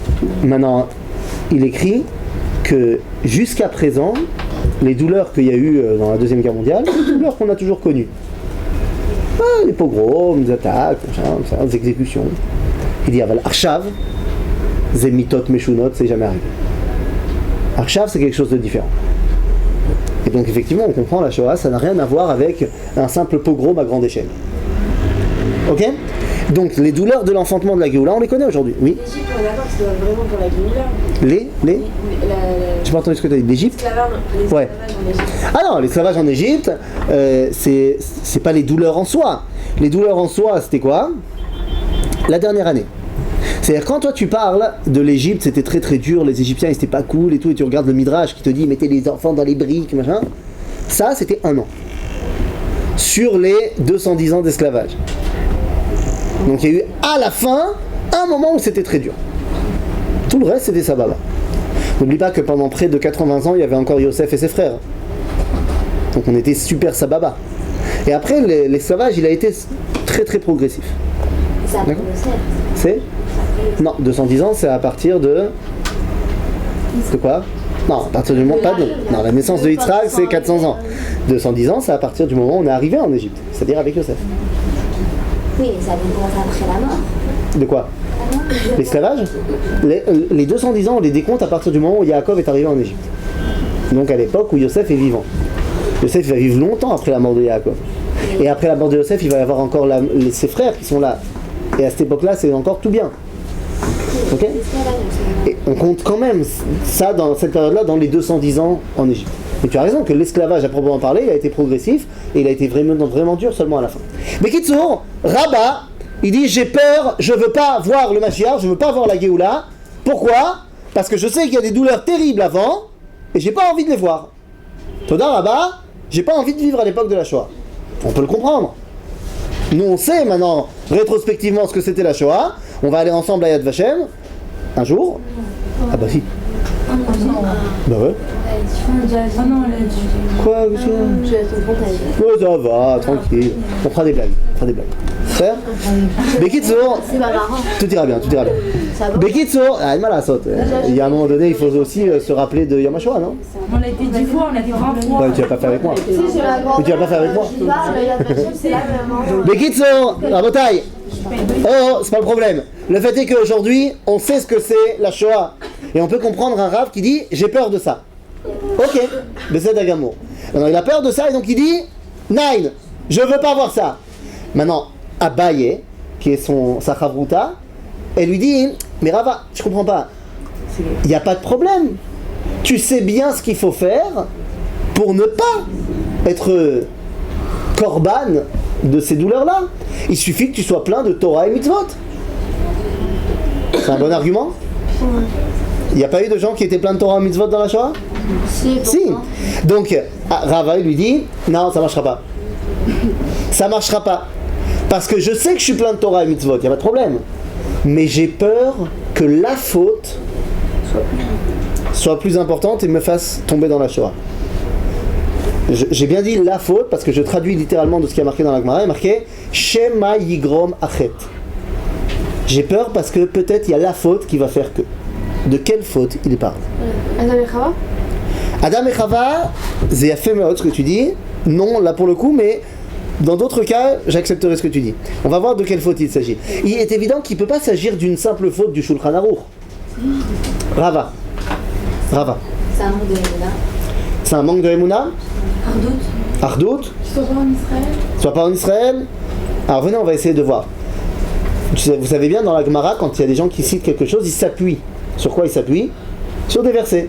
Maintenant, il écrit que jusqu'à présent, les douleurs qu'il y a eu dans la Deuxième Guerre mondiale, c'est des douleurs qu'on a toujours connues. Les pogroms, les attaques, les exécutions. Il dit, Aval Arshav, Zemitot Meshunot, c'est jamais arrivé. Arshav, c'est quelque chose de différent. Et donc, effectivement, on comprend la Shoah, ça n'a rien à voir avec un simple pogrom à grande échelle. Ok ? Donc, les douleurs de l'enfantement de la Géoula, on les connaît aujourd'hui. Oui. L'Égypte, on est d'accord que c'est vraiment pour la Géoula. J'ai pas entendu ce que tu as dit. L'Égypte ? Ouais. En Égypte. Ah non, l'esclavage en Égypte, c'est pas les douleurs en soi. Les douleurs en soi, c'était quoi ? La dernière année. C'est-à-dire, quand toi tu parles de l'Égypte, c'était très très dur, les Égyptiens ils étaient pas cool et tout, et tu regardes le Midrash qui te dit mettez les enfants dans les briques, machin. Ça, c'était 1 an. Sur les 210 ans d'esclavage. Donc il y a eu à la fin un moment où c'était très dur. Tout le reste c'était sababa. N'oublie pas que pendant près de 80 ans, il y avait encore Yosef et ses frères. Donc on était super sababa. Et après, l'esclavage, il a été très très progressif. Ça après C'est non, 210 ans, c'est à partir de quoi? Non, à partir du moment pas de... Non, la naissance de Yitzhak, c'est 400 ans. 210 ans, c'est à partir du moment où on est arrivé en Égypte, c'est-à-dire avec Yosef. Oui, ça a commencé après la mort. De quoi? L'esclavage? Les 210 ans, on les décompte à partir du moment où Yaakov est arrivé en Égypte. Donc à l'époque où Yosef est vivant. Yosef va vivre longtemps après la mort de Yaakov. Et après la mort de Yosef, il va y avoir encore ses frères qui sont là. Et à cette époque-là, c'est encore tout bien. Ok? Et on compte quand même ça dans cette période-là dans les 210 ans en Égypte. Et tu as raison que l'esclavage à proprement parler, il a été progressif et il a été vraiment dur seulement à la fin. Mais Kitsour, Rabat, il dit j'ai peur, je veux pas voir le Mashiach, je veux pas voir la Géoula. Pourquoi? Parce que je sais qu'il y a des douleurs terribles avant et j'ai pas envie de les voir. Toda Rabat, j'ai pas envie de vivre à l'époque de la Shoah. On peut le comprendre. Nous on sait maintenant rétrospectivement ce que c'était la Shoah. On va aller ensemble à Yad Vashem un jour. Ah bah si. Bah ouais. Ah non, elle a dit. Quoi Je vais être frontalier. Ouais, ça va, tranquille. On fera des blagues. Faire Bekitsour, C'est pas marrant. tout ira bien. Ça va. Bekitsour, ah, mal à sauter. Il y a un moment donné, il faut aussi se rappeler de Yom HaShoah, non? On l'a été 10 fois, on l'a été 20 fois. Ouais, tu vas pas faire avec moi. Si, j'ai la grande. Mais tu vas pas faire avec moi. C'est la même. Bekitsour, Rabotai. Oh, c'est pas le problème. Le fait est qu'aujourd'hui, on sait ce que c'est la Shoah. Et on peut comprendre un Rav qui dit j'ai peur de ça. Ok, mais c'est d'Agamour. Alors il a peur de ça et donc il dit Nine, je veux pas voir ça. Maintenant, Abaye, qui est sa Chavruta, elle lui dit mais Rava, je comprends pas. Il n'y a pas de problème. Tu sais bien ce qu'il faut faire pour ne pas être korban de ces douleurs-là. Il suffit que tu sois plein de Torah et mitzvot. C'est un bon argument. Il n'y a pas eu de gens qui étaient pleins de Torah et mitzvot dans la Shoah? Si. Donc, Rava lui dit non, ça marchera pas. Ça marchera pas. Parce que je sais que je suis plein de Torah et mitzvot, il n'y a pas de problème. Mais j'ai peur que la faute soit plus importante et me fasse tomber dans la Shoah. J'ai bien dit la faute parce que je traduis littéralement de ce qui est marqué dans la Gemara. Il est marqué Shema Yigrom Achet. J'ai peur parce que peut-être il y a la faute qui va faire que. De quelle faute il parle? Adam et Chava? Adam et Chava, c'est fait ce que tu dis. Non, là pour le coup, mais dans d'autres cas, j'accepterai ce que tu dis. On va voir de quelle faute il s'agit. Il est évident qu'il ne peut pas s'agir d'une simple faute du Shulchan Aruch. Rava. C'est un manque de Emouna. C'est un manque de Emouna? Ardout. Sois pas en Israël? Sois pas en Israël. Alors venez, on va essayer de voir. Vous savez bien, dans la Gemara, quand il y a des gens qui citent quelque chose, ils s'appuient. Sur quoi ils s'appuient? Sur des versets.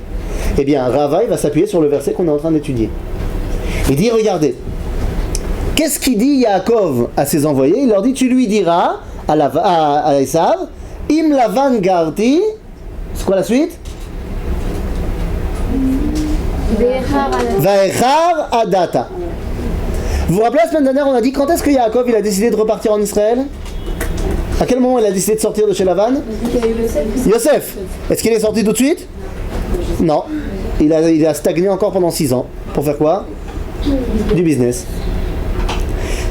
Eh bien, Rava, il va s'appuyer sur le verset qu'on est en train d'étudier. Il dit, regardez, qu'est-ce qu'il dit Yaakov à ses envoyés? Il leur dit, tu lui diras à Esav, Im Lavan Garti, c'est quoi la suite? Vaechar Adata. Vous vous rappelez la semaine dernière, on a dit quand est-ce que Yaakov il a décidé de repartir en Israël? À quel moment il a décidé de sortir de chez Lavan? Yosef. Est-ce qu'il est sorti tout de suite? Non. Il a stagné encore pendant 6 ans. Pour faire quoi? Du business.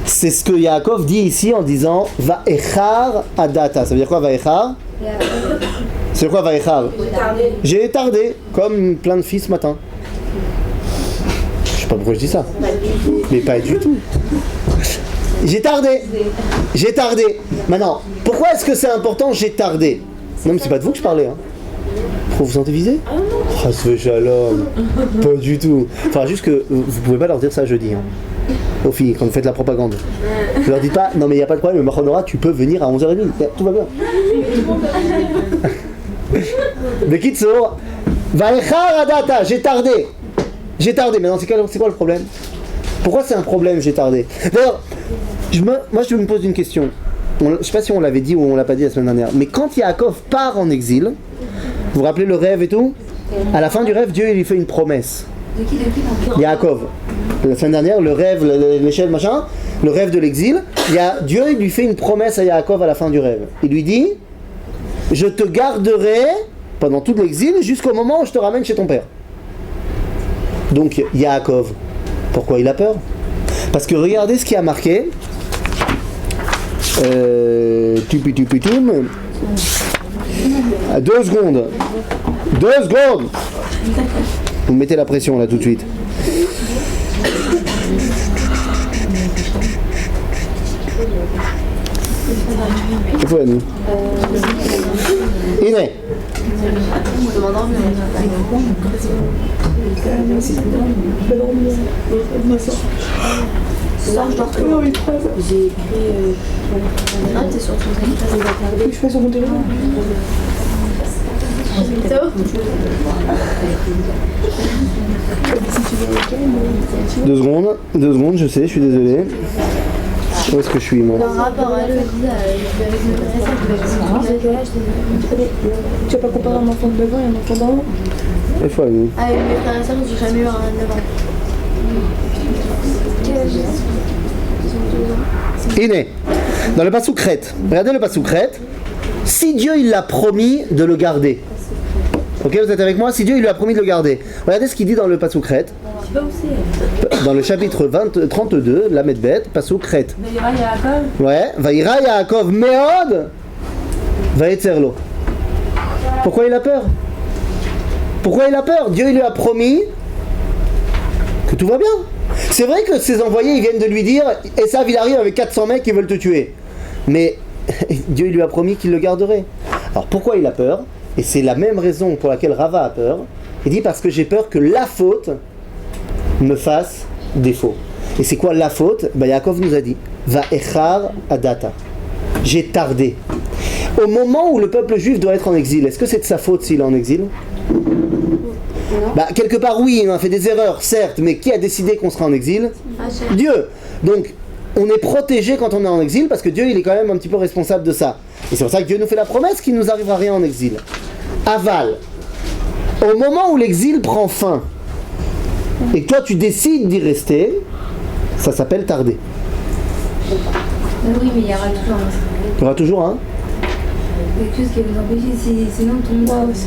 C'est ce que Yaakov dit ici en disant Va'echar adata. Ça veut dire quoi Va'echar? C'est quoi Va'echar? J'ai tardé, comme plein de filles ce matin. Je sais pas pourquoi je dis ça. Mais pas du tout. J'ai tardé. J'ai tardé. Maintenant, pourquoi est-ce que c'est important j'ai tardé? Non mais c'est pas de vous que je parlais. Hein. Vous vous sentez visé? Ah, ce shalom. Pas du tout. Enfin, juste que vous pouvez pas leur dire ça jeudi. Hein. Aux filles, quand vous faites la propagande. Vous leur dites pas, non mais il n'y a pas de problème, le Machonora, tu peux venir à 11h30. Tout va bien. De Kitsour, Vaechar Adata, j'ai tardé. J'ai tardé. Maintenant, c'est quoi le problème? Pourquoi c'est un problème, j'ai tardé? D'ailleurs, moi je me pose une question. Je ne sais pas si on l'avait dit ou on l'a pas dit la semaine dernière, mais quand Yaakov part en exil, vous vous rappelez le rêve et tout? À la fin du rêve, Dieu il lui fait une promesse. Yaakov. La semaine dernière, le rêve, l'échelle, machin, le rêve de l'exil, Dieu il lui fait une promesse à Yaakov à la fin du rêve. Il lui dit, je te garderai pendant tout l'exil jusqu'au moment où je te ramène chez ton père. Donc Yaakov, pourquoi il a peur? Parce que regardez ce qui a marqué. Tupitum. 2 secondes. 2 secondes. Vous mettez la pression là tout de suite. Il faut à nous. Iné. J'ai écrit. Ah, t'es sur ton téléphone. Je fais sur mon téléphone. C'est où? 2 secondes, 2 secondes, je sais, je suis désolé. Où est-ce que je suis moi? Par rapport à Tu vas pas comparer un enfant de 9 ans et un enfant d'an? Il faut à nous. Ah, mes frères et sœurs, j'ai jamais eu un 9 ans. Iné. Dans le Passoukret, regardez le Passoukret. Si Dieu il l'a promis de le garder. Ok, vous êtes avec moi? Si Dieu il lui a promis de le garder. Regardez ce qu'il dit dans le Passoukret. Dans le chapitre 32, la Medbet, Passoukret. Vaïra Yaakov. Ouais, Vaïra Yaakov Meod Vaïtzerlo. Pourquoi il a peur? Pourquoi il a peur? Dieu il lui a promis que tout va bien. C'est vrai que ses envoyés ils viennent de lui dire Esav il arrive avec 400 mecs qui veulent te tuer. Mais Dieu il lui a promis qu'il le garderait. Alors pourquoi il a peur? Et c'est la même raison pour laquelle Rava a peur. Il dit parce que j'ai peur que la faute me fasse défaut. Et c'est quoi la faute? Yaakov nous a dit Va echar adata. J'ai tardé. Au moment où le peuple juif doit être en exil, est-ce que c'est de sa faute s'il est en exil? Quelque part oui, on a fait des erreurs, certes, mais qui a décidé qu'on sera en exil? Dieu. Donc on est protégé quand on est en exil parce que Dieu il est quand même un petit peu responsable de ça. Et c'est pour ça que Dieu nous fait la promesse qu'il ne nous arrivera rien en exil. Aval. Au moment où l'exil prend fin et que toi tu décides d'y rester, ça s'appelle tarder. Oui, mais il y aura toujours un. Il y aura toujours un. Quelque chose qui va vous empêcher, sinon ton droit aussi.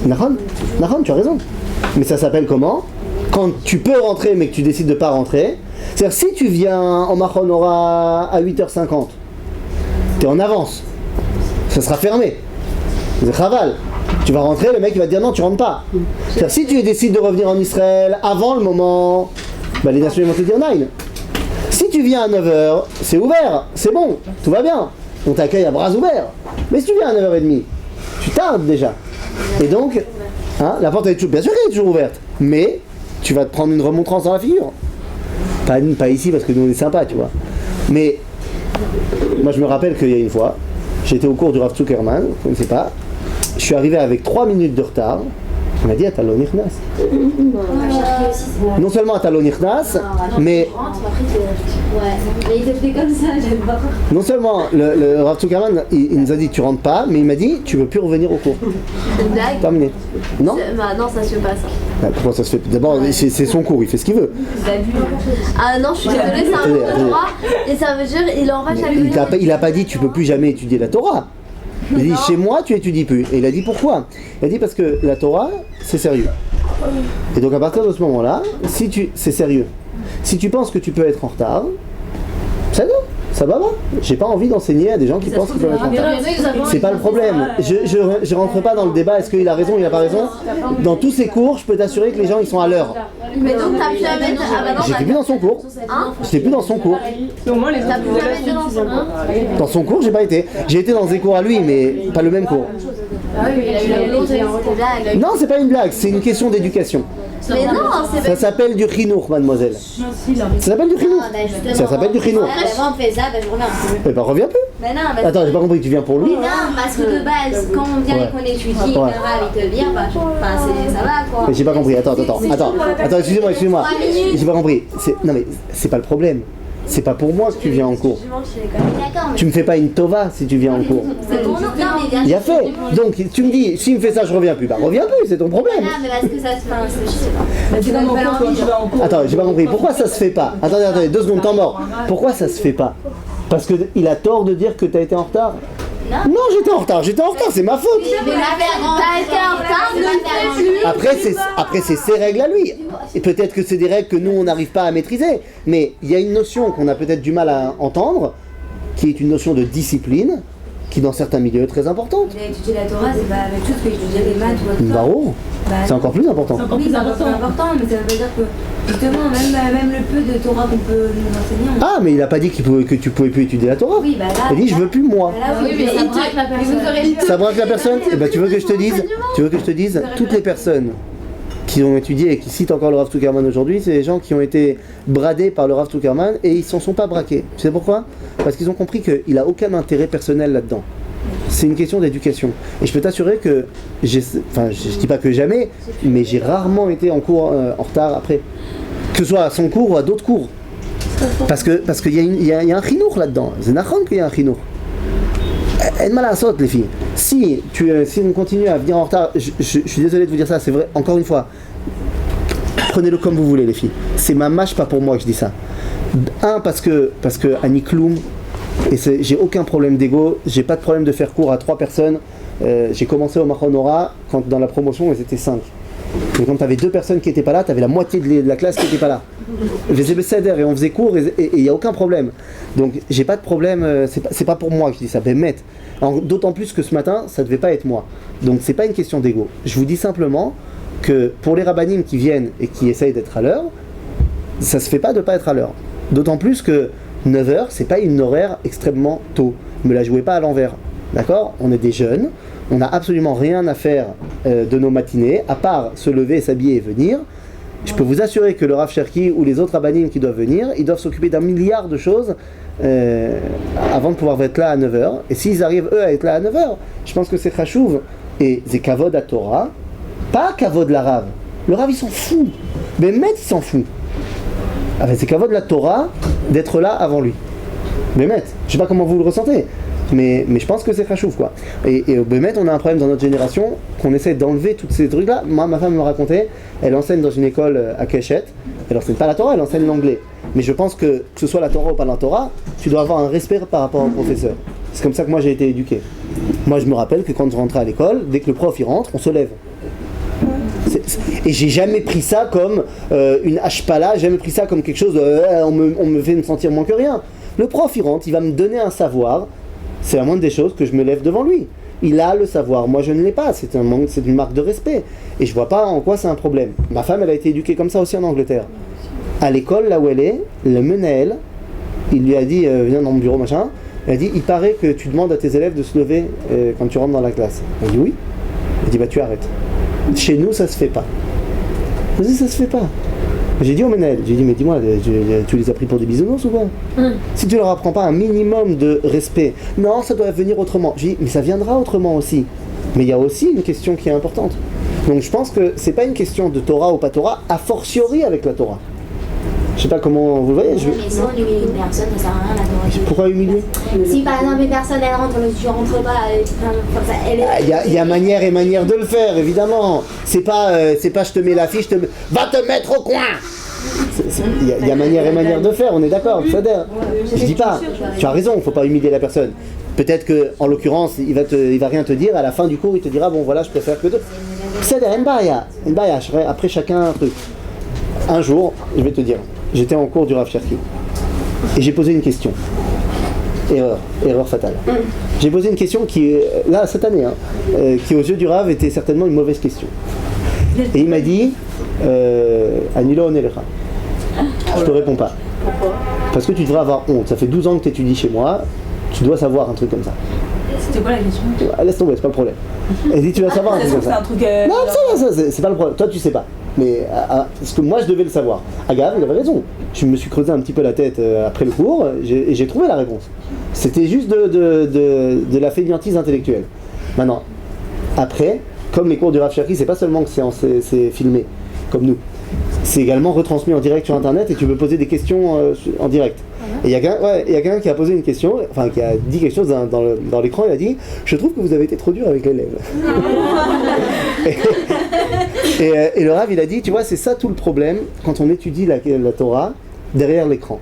Nahan, tu as raison. Mais ça s'appelle comment? Quand tu peux rentrer mais que tu décides de ne pas rentrer. C'est-à-dire si tu viens en Machonora à 8h50, tu es en avance. Ça sera fermé. C'est Chaval. Tu vas rentrer, le mec il va te dire non, tu rentres pas. C'est-à-dire si tu décides de revenir en Israël avant le moment, les nations vont te dire 9. Si tu viens à 9h, c'est ouvert, c'est bon, tout va bien. On t'accueille à bras ouverts. Mais si tu viens à 9h30, tu tardes déjà. Et donc, la porte est toujours, bien sûr qu'elle est toujours ouverte, mais tu vas te prendre une remontrance dans la figure. Pas ici parce que nous on est sympa, tu vois. Mais moi je me rappelle qu'il y a une fois, j'étais au cours du Rav Zuckerman, je ne sais pas, je suis arrivé avec 3 minutes de retard. Il m'a dit Atalo Nichnas. Non seulement Atalo Nichnas, mais il te fait comme ça, j'aime pas. non seulement le Rav Zuckerman il nous a dit tu rentres pas, mais il m'a dit tu veux plus revenir au cours. C'est une blague? Terminé. Non? Non, ça se fait pas ça. Pourquoi ça se fait? D'abord c'est son cours, il fait ce qu'il veut. Ah non, je suis désolée, c'est un cours de Torah et ça veut dire il envoie chaque Il a pas dit tu peux plus jamais étudier la Torah. Il a dit chez moi tu étudies plus. Et il a dit pourquoi? Il a dit parce que la Torah c'est sérieux. Et donc à partir de ce moment-là, c'est sérieux. Si tu penses que tu peux être en retard, c'est non. Ça va. J'ai pas envie d'enseigner à des gens qui pensent qu'ils peuvent être en retard. C'est pas le problème. Je rentre pas dans le débat, est-ce qu'il a raison, il a pas raison. Dans tous ces cours, je peux t'assurer que les gens ils sont à l'heure. Mais donc t'as pu jamais. Ah bah non, J'étais plus dans son cours. J'étais plus dans son cours. t'as pu jamais été dans son cours. Dans son cours, j'ai pas été. J'ai été dans des cours à lui, mais pas le même cours. Ah oui, mais il a eu la blague. Non, c'est pas une blague, c'est une question d'éducation. Mais non, c'est Ça s'appelle du chinour, mademoiselle. Ça s'appelle du chinour. Ça s'appelle du chinour. Moi, on fait ça, ben je reviens. Eh ben reviens plus. Mais non, parce Attends, j'ai pas compris, tu viens pour lui. Mais non, parce que de base, quand on vient et qu'on étudie, il te vient, bah, ça va quoi. Mais j'ai pas compris, attends, excusez-moi. J'ai pas compris. Non mais c'est pas le problème. C'est pas pour moi que tu viens en cours. D'accord, mais Tu me fais pas une tova si tu viens en cours. c'est pour nous. Non, mais bien Il a fait. Donc tu me dis, s'il me fait ça, je reviens plus. Bah reviens plus, c'est ton problème. là, mais parce que ça se fait, je sais pas. Mais tu vas en cours, tu vas en cours. Attends, j'ai pas compris. Pourquoi ça se fait pas? Attendez, 2 secondes, temps mort. Pourquoi ça se fait pas? Parce qu'il a tort de dire que t'as été en retard? Non, j'étais en retard, c'est ma faute. Mais t'as été en retard, ne le fais plus. Après, c'est ses règles à lui. Et peut-être que c'est des règles que nous, on n'arrive pas à maîtriser. Mais il y a une notion qu'on a peut-être du mal à entendre, qui est une notion de discipline, qui dans certains milieux est très importante. Mais étudier la Torah, c'est pas la même chose que étudier les maths ou autre. Bravo, c'est encore plus important. C'est encore Oui, plus c'est important, mais ça veut pas dire que justement, même le peu de Torah qu'on peut nous enseigner, on... Ah, mais il a pas dit que tu pouvais plus étudier la Torah. Oui, bah là. Il a dit, je veux plus moi. Là, oui, mais ça braque la personne. Ça braque la personne. Et ben tu veux que je te dise, toutes les personnes qui ont étudié et qui citent encore le Rav Zuckerman aujourd'hui, c'est des gens qui ont été bradés par le Rav Zuckerman et ils s'en sont pas braqués. Tu sais pourquoi? Parce qu'ils ont compris qu'il a aucun intérêt personnel là-dedans. C'est une question d'éducation. Et je peux t'assurer que, je dis pas que jamais, mais j'ai rarement été en cours en retard après. Que ce soit à son cours ou à d'autres cours. Parce qu'il y a un chinour là-dedans. C'est nachon qu'il y a un chinour. En mal à sauter les filles. Si on continue à venir en retard, je suis désolé de vous dire ça, c'est vrai, encore une fois, prenez-le comme vous voulez les filles. C'est ma mâche, pas pour moi que je dis ça. Parce que Annie Kloum, et j'ai aucun problème d'ego, j'ai pas de problème de faire cours à 3 personnes. J'ai commencé au Mahonora quand dans la promotion ils étaient 5. Et quand tu avais 2 personnes qui n'étaient pas là, tu avais la moitié de la classe qui n'était pas là. On faisait Besséder et on faisait cours et il n'y a aucun problème. Donc j'ai pas de problème, c'est pas pour moi que je dis ça, mettre. D'autant plus que ce matin, ça devait pas être moi. Donc c'est pas une question d'ego. Je vous dis simplement que pour les rabbinim qui viennent et qui essayent d'être à l'heure, ça se fait pas de pas être à l'heure. D'autant plus que 9h, c'est pas une horaire extrêmement tôt. Me la jouez pas à l'envers. D'accord? On est des jeunes, on n'a absolument rien à faire de nos matinées, à part se lever, s'habiller et venir. Je peux vous assurer que le Rav Cherki ou les autres rabbinim qui doivent venir, ils doivent s'occuper d'un milliard de choses avant de pouvoir être là à 9h. Et s'ils arrivent eux à être là à 9h, je pense que c'est chachouv. Et c'est kavod à Torah, pas kavod la Rav. Le Rav il s'en fout. Mais Met il s'en fout. C'est kavod la Torah d'être là avant lui. Mais Met, je sais pas comment vous le ressentez. Mais je pense que c'est chachouf quoi. Et au Bémet, on a un problème dans notre génération qu'on essaie d'enlever tous ces trucs là. Moi, ma femme me racontait, elle enseigne dans une école à Keshet, elle enseigne pas la Torah, elle enseigne l'anglais. Mais je pense que ce soit la Torah ou pas la Torah, tu dois avoir un respect par rapport au professeur. C'est comme ça que moi j'ai été éduqué. Moi je me rappelle que quand je rentrais à l'école, dès que le prof il rentre, on se lève. Et j'ai jamais pris ça comme une hashpala, j'ai jamais pris ça comme quelque chose de on me fait me sentir moins que rien. Le prof il rentre, il va me donner un savoir. C'est la moindre des choses que je me lève devant lui. Il a le savoir, moi je ne l'ai pas, c'est une marque de respect. Et je vois pas en quoi c'est un problème. Ma femme, elle a été éduquée comme ça aussi en Angleterre. À l'école, là où elle est, le Menaël, il lui a dit, viens dans mon bureau, machin, il a dit, il paraît que tu demandes à tes élèves de se lever quand tu rentres dans la classe. Elle dit oui. Il dit, bah tu arrêtes. Chez nous, ça se fait pas. Je dis, ça se fait pas. J'ai dit au Ménel, j'ai dit mais dis-moi, tu les as pris pour des bisounours ou quoi? Si tu leur apprends pas un minimum de respect, non ça doit venir autrement. J'ai dit mais ça viendra autrement aussi. Mais il y a aussi une question qui est importante. Donc je pense que c'est pas une question de Torah ou pas Torah, a fortiori avec la Torah. Je sais pas comment vous le voyez. Mais si on humilie une personne, ça sert à rien la Torah. Pourquoi humilier? Si par exemple une personne elle rentre, tu rentres pas, elle est... Il y a manière et manière de le faire, évidemment. C'est pas je te mets la fiche, va te mettre au coin. Il y a manière et manière de faire, on est d'accord, je dis pas, tu as raison, il faut pas humilier la personne. Peut-être que en l'occurrence, il va rien te dire, à la fin du cours, il te dira bon voilà, je préfère que deux. C'est après chacun un truc. Un jour, je vais te dire, j'étais en cours du Rav Cherki et j'ai posé une question. Erreur fatale. J'ai posé une question qui, là, cette année, qui aux yeux du Rav était certainement une mauvaise question. Et il m'a dit, Anilo Onelecha. Je te réponds pas. Pourquoi? Parce que tu devrais avoir honte. Ça fait 12 ans que tu étudies chez moi, tu dois savoir un truc comme ça. C'était quoi la question? Laisse tomber, c'est pas le problème. Elle dit, tu vas savoir un truc comme ça. Non, c'est pas le problème. Toi, tu sais pas. Mais parce que moi, je devais le savoir. Agav, il avait raison. Je me suis creusé un petit peu la tête après le cours et j'ai trouvé la réponse. C'était juste de la fainéantise intellectuelle. Maintenant, après, comme les cours du Rav Shachri, c'est pas seulement que c'est filmé, comme nous. C'est également retransmis en direct sur internet et tu peux poser des questions en direct. Et il y a quelqu'un qui a posé une question, enfin qui a dit quelque chose dans l'écran, il a dit « Je trouve que vous avez été trop dur avec l'élève. » et le Rav il a dit « Tu vois, c'est ça tout le problème quand on étudie la Torah derrière l'écran.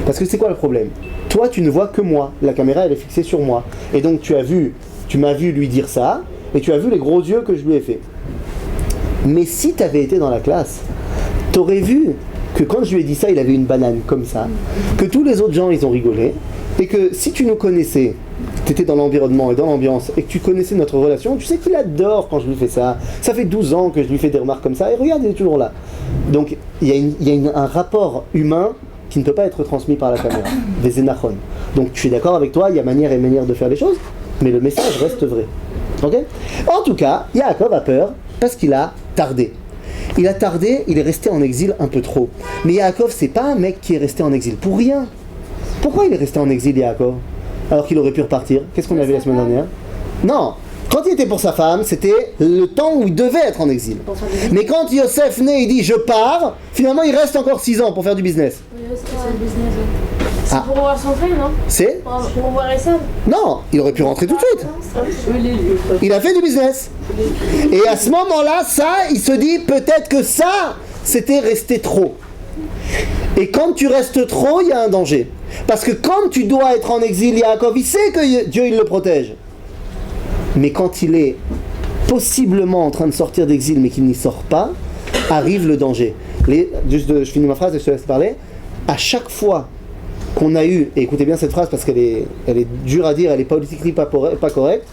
Parce que c'est quoi le problème? Toi tu ne vois que moi, la caméra elle est fixée sur moi. Et donc tu m'as vu lui dire ça et tu as vu les gros yeux que je lui ai fait. Mais si tu avais été dans la classe, tu aurais vu que quand je lui ai dit ça, il avait une banane comme ça, que tous les autres gens ils ont rigolé, et que si tu nous connaissais, tu étais dans l'environnement et dans l'ambiance, et que tu connaissais notre relation, tu sais qu'il adore quand je lui fais ça. Ça fait 12 ans que je lui fais des remarques comme ça, et regarde, il est toujours là. Donc il y a un rapport humain qui ne peut pas être transmis par la caméra. Des énachon. Donc je suis d'accord avec toi, il y a manière et manière de faire les choses, mais le message reste vrai. Ok? En tout cas, Yaakov a peur parce qu'il a tardé. Il a tardé, il est resté en exil un peu trop. Mais Yaakov, c'est pas un mec qui est resté en exil pour rien. Pourquoi il est resté en exil, Yaakov, alors qu'il aurait pu repartir? Qu'est-ce qu'on a vu la semaine dernière? Non, quand il était pour sa femme, c'était le temps où il devait être en exil. Mais quand Yosef naît, il dit je pars, finalement il reste encore 6 ans pour faire du business. Oui, c'est le business. C'est pour voir son frère, non? C'est Pour voir Esav. Non, il aurait pu rentrer tout de suite. Il a fait du business. Et à ce moment-là, ça, il se dit peut-être que ça, c'était rester trop. Et quand tu restes trop, il y a un danger. Parce que quand tu dois être en exil, Yaakov, il sait que Dieu, il le protège. Mais quand il est possiblement en train de sortir d'exil, mais qu'il n'y sort pas, arrive le danger. Je finis ma phrase et je te laisse parler. À chaque fois qu'on a eu, et écoutez bien cette phrase parce qu'elle est dure à dire, elle est politiquement pas correcte,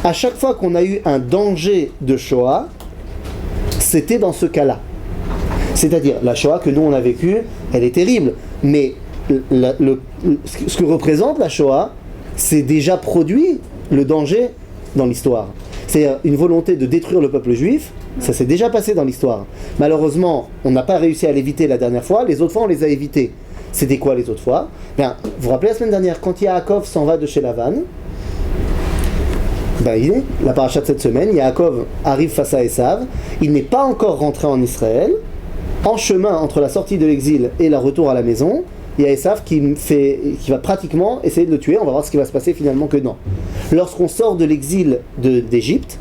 à chaque fois qu'on a eu un danger de Shoah, c'était dans ce cas-là. C'est-à-dire, la Shoah que nous on a vécue, elle est terrible, mais ce que représente la Shoah, c'est déjà produit le danger dans l'histoire. C'est une volonté de détruire le peuple juif, ça s'est déjà passé dans l'histoire. Malheureusement, on n'a pas réussi à l'éviter la dernière fois, les autres fois on les a évités. C'était quoi les autres fois? Bien, vous vous rappelez la semaine dernière, quand Yaakov s'en va de chez Lavan, la paracha de cette semaine, Yaakov arrive face à Esav, il n'est pas encore rentré en Israël, en chemin entre la sortie de l'exil et le retour à la maison, il y a Esav qui va pratiquement essayer de le tuer, on va voir ce qui va se passer finalement que non. Lorsqu'on sort de l'exil d'Égypte,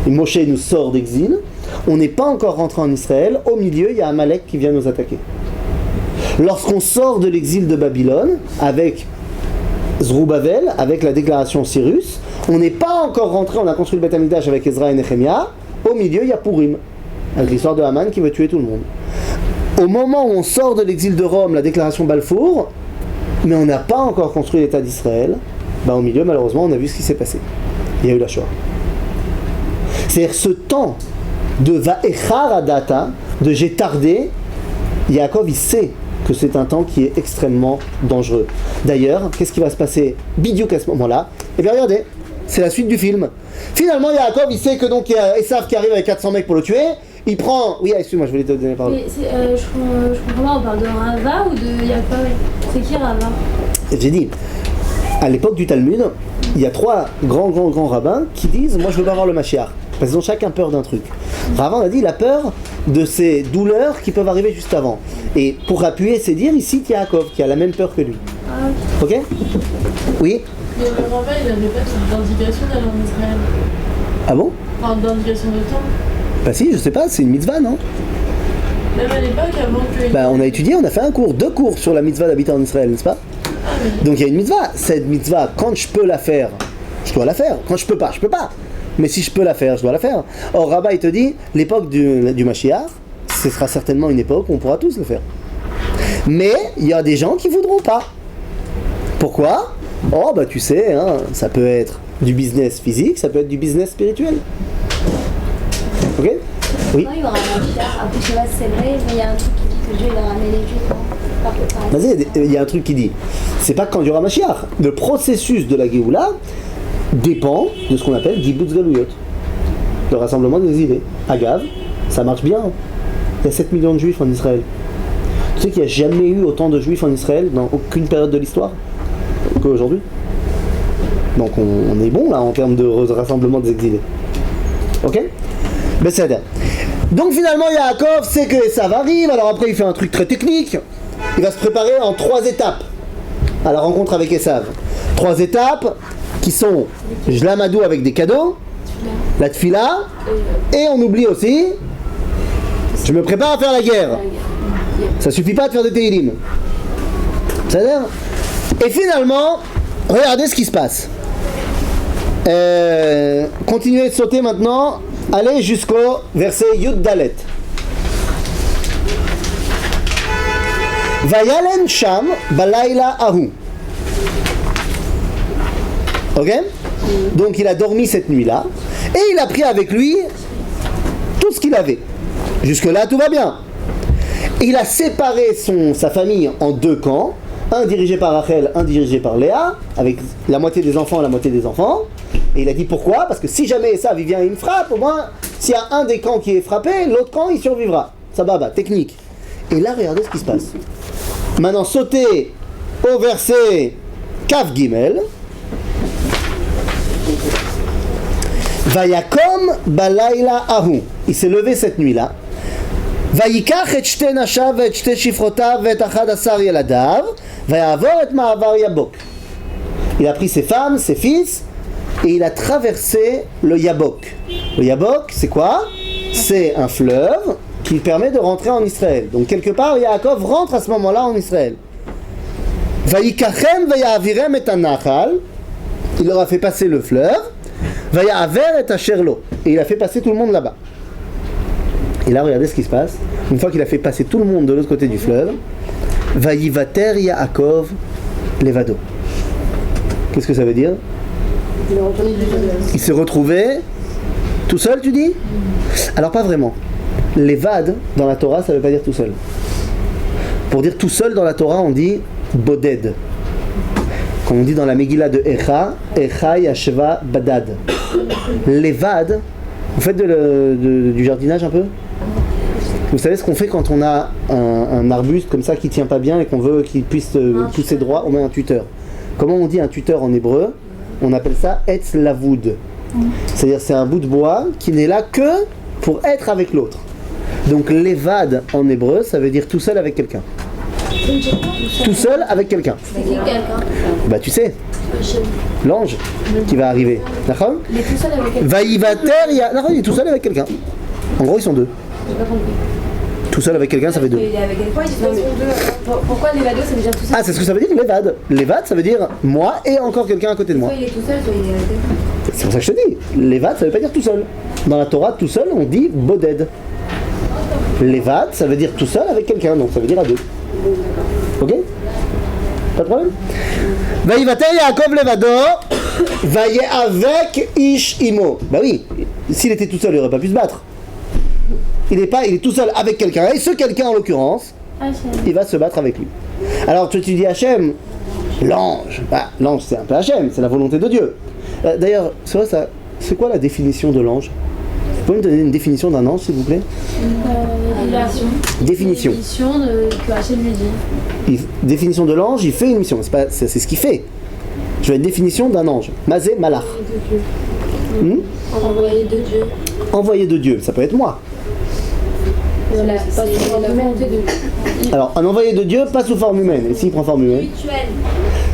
Moshe nous sort d'exil, on n'est pas encore rentré en Israël, au milieu il y a Amalek qui vient nous attaquer. Lorsqu'on sort de l'exil de Babylone, avec Zerubbabel, avec la déclaration Cyrus, on n'est pas encore rentré, on a construit le Beth Amikdash avec Ezra et Nehemia, au milieu il y a Purim, avec l'histoire de Haman qui veut tuer tout le monde. Au moment où on sort de l'exil de Rome, la déclaration Balfour, mais on n'a pas encore construit l'État d'Israël, au milieu malheureusement on a vu ce qui s'est passé. Il y a eu la Shoah. C'est-à-dire ce temps de Va'echar Adata, de j'ai tardé, Yaakov il sait que c'est un temps qui est extrêmement dangereux. D'ailleurs, qu'est-ce qui va se passer bidouk à ce moment-là? Eh bien regardez, c'est la suite du film. Finalement Yaakov il sait que donc il y a Esav qui arrive avec 400 mecs pour le tuer, il prend... Oui, excuse-moi, je voulais te donner la parole. Je comprends pas, on parle de Rava ou de Yaakov? C'est qui Rava? J'ai dit, à l'époque du Talmud, il y a 3 grands rabbins qui disent « Moi je veux pas voir le Mashiach ». Parce qu'ils ont chacun peur d'un truc. Rava a dit il a peur de ces douleurs qui peuvent arriver juste avant. Et pour appuyer ses dires, il cite Yaakov qui a la même peur que lui. Ok? Oui? Mais le Rava, il n'avait pas d'indication d'aller en Israël. Ah bon? Enfin, d'indication de temps. Bah si, je sais pas, c'est une mitzvah, non? Même à l'époque, avant que... on a étudié, on a fait 2 cours sur la mitzvah d'habiter en Israël, n'est-ce pas? Donc il y a une mitzvah. Cette mitzvah, quand je peux la faire, je dois la faire. Quand je peux pas, je peux pas. Mais si je peux la faire, je dois la faire. Or, Rabbah, il te dit, l'époque du Mashiach, ce sera certainement une époque où on pourra tous le faire. Mais il y a des gens qui voudront pas. Pourquoi? Oh bah tu sais, hein, ça peut être du business physique, ça peut être du business spirituel. Ok? Oui. Non, il y aura un Mashiach. Après, je sais pas si c'est vrai, mais il y a un truc qui dit que Dieu il va ramener les Juifs. Vas-y, il y a un truc qui dit, c'est pas quand il y aura Mashiach. Le processus de la Géoula dépend de ce qu'on appelle Kibbutz Galuyot, le rassemblement des exilés. Agav, ça marche bien. Il y a 7 millions de Juifs en Israël. Tu sais qu'il n'y a jamais eu autant de Juifs en Israël dans aucune période de l'histoire qu'aujourd'hui. Donc on est bon là en termes de rassemblement des exilés. Ok? Ben c'est ça. Donc finalement Yaakov sait que Esav arrive, alors après il fait un truc très technique. Il va se préparer en 3 étapes à la rencontre avec Esav. 3 étapes qui sont Jlamadou avec des cadeaux, la Tfila, et on oublie aussi, je me prépare à faire la guerre. Ça suffit pas de faire des Tehillim. C'est-à-dire. Et finalement, regardez ce qui se passe. Continuez de sauter maintenant. Allez jusqu'au verset Yud Dalet. Vayalen Sham Balayla Ahu. Ok? Donc il a dormi cette nuit-là. Et il a pris avec lui tout ce qu'il avait. Jusque-là, tout va bien. Il a séparé sa famille en 2 camps. Un dirigé par Rachel, un dirigé par Léa, avec la moitié des enfants et la moitié des enfants. Et il a dit pourquoi? Parce que si jamais Esav vient et il me frappe, au moins, s'il y a un des camps qui est frappé, l'autre camp il survivra. Sababa, technique. Et là, regardez ce qui se passe. Maintenant, sautez au verset Kaf Gimel. Vayakom balayla ahu. Il s'est levé cette nuit-là. Vayikach et shte nashav et shte shifrotav et achad asar yeladav. Vayavor et ma'avar yabok. Il a pris ses femmes, ses fils, et il a traversé le Yabok. Le Yabok, c'est quoi? C'est un fleuve qui permet de rentrer en Israël. Donc quelque part, Yaakov rentre à ce moment-là en Israël. Vayikachem vayavirem et anachal. Il leur a fait passer le fleuve. Vayaver et asherlo. Et il a fait passer tout le monde là-bas. Et là, regardez ce qui se passe. Une fois qu'il a fait passer tout le monde de l'autre côté du fleuve, Vayivater Yaakov levado. Qu'est-ce que ça veut dire? Il s'est retrouvé tout seul, tu dis? Alors pas vraiment. Levad dans la Torah, ça veut pas dire tout seul. Pour dire tout seul dans la Torah, on dit boded. Comme on dit dans la Megillah de Echa Yashva Badad. Levad, vous faites du jardinage un peu? Vous savez ce qu'on fait quand on a un arbuste comme ça qui tient pas bien et qu'on veut qu'il puisse pousser droit? On met un tuteur. Comment on dit un tuteur en hébreu? On appelle ça Etz Lavoud. C'est-à-dire c'est un bout de bois qui n'est là que pour être avec l'autre. Donc Levad en hébreu, ça veut dire tout seul avec quelqu'un. Tout seul avec quelqu'un. Bah tu sais, l'ange qui va arriver. D'accord? Il est tout seul avec quelqu'un. Vaïvater, il est tout seul avec quelqu'un. En gros ils sont 2. J'ai pas compris. Tout seul avec quelqu'un, ça fait 2. Il est avec quelqu'un, il Ils sont deux. Pourquoi les vados ça veut dire tout seul? Ah, c'est ce que ça veut dire, Levad. Levad, ça veut dire moi et encore quelqu'un à côté de moi. Soit il est tout seul, soit il est avec quelqu'un. C'est pour ça que je te dis. Levad, ça veut pas dire tout seul. Dans la Torah, tout seul, on dit boded. Levad, ça veut dire tout seul avec quelqu'un, donc ça veut dire à 2. Ok? Pas de problème? Vaïvater Yaakov levado, vaïe avec ish imo. Bah oui, s'il était tout seul, il aurait pas pu se battre. Il est tout seul avec quelqu'un, et ce quelqu'un en l'occurrence, il va se battre avec lui. Alors tu dis Hachem, l'ange, bah, l'ange c'est un peu Hachem, c'est la volonté de Dieu. D'ailleurs, c'est vrai ça, c'est quoi la définition de l'ange? Vous pouvez me donner une définition d'un ange s'il vous plaît? Définition. Définition que Hachem lui dit. Définition de l'ange, il fait une mission, c'est ce qu'il fait. Je veux une définition d'un ange. Mazé Malach. Envoyé de Dieu. Envoyé de Dieu, ça peut être moi. C'est la volonté de Dieu. Alors, un envoyé de Dieu, pas sous forme humaine. Et s'il prend forme humaine?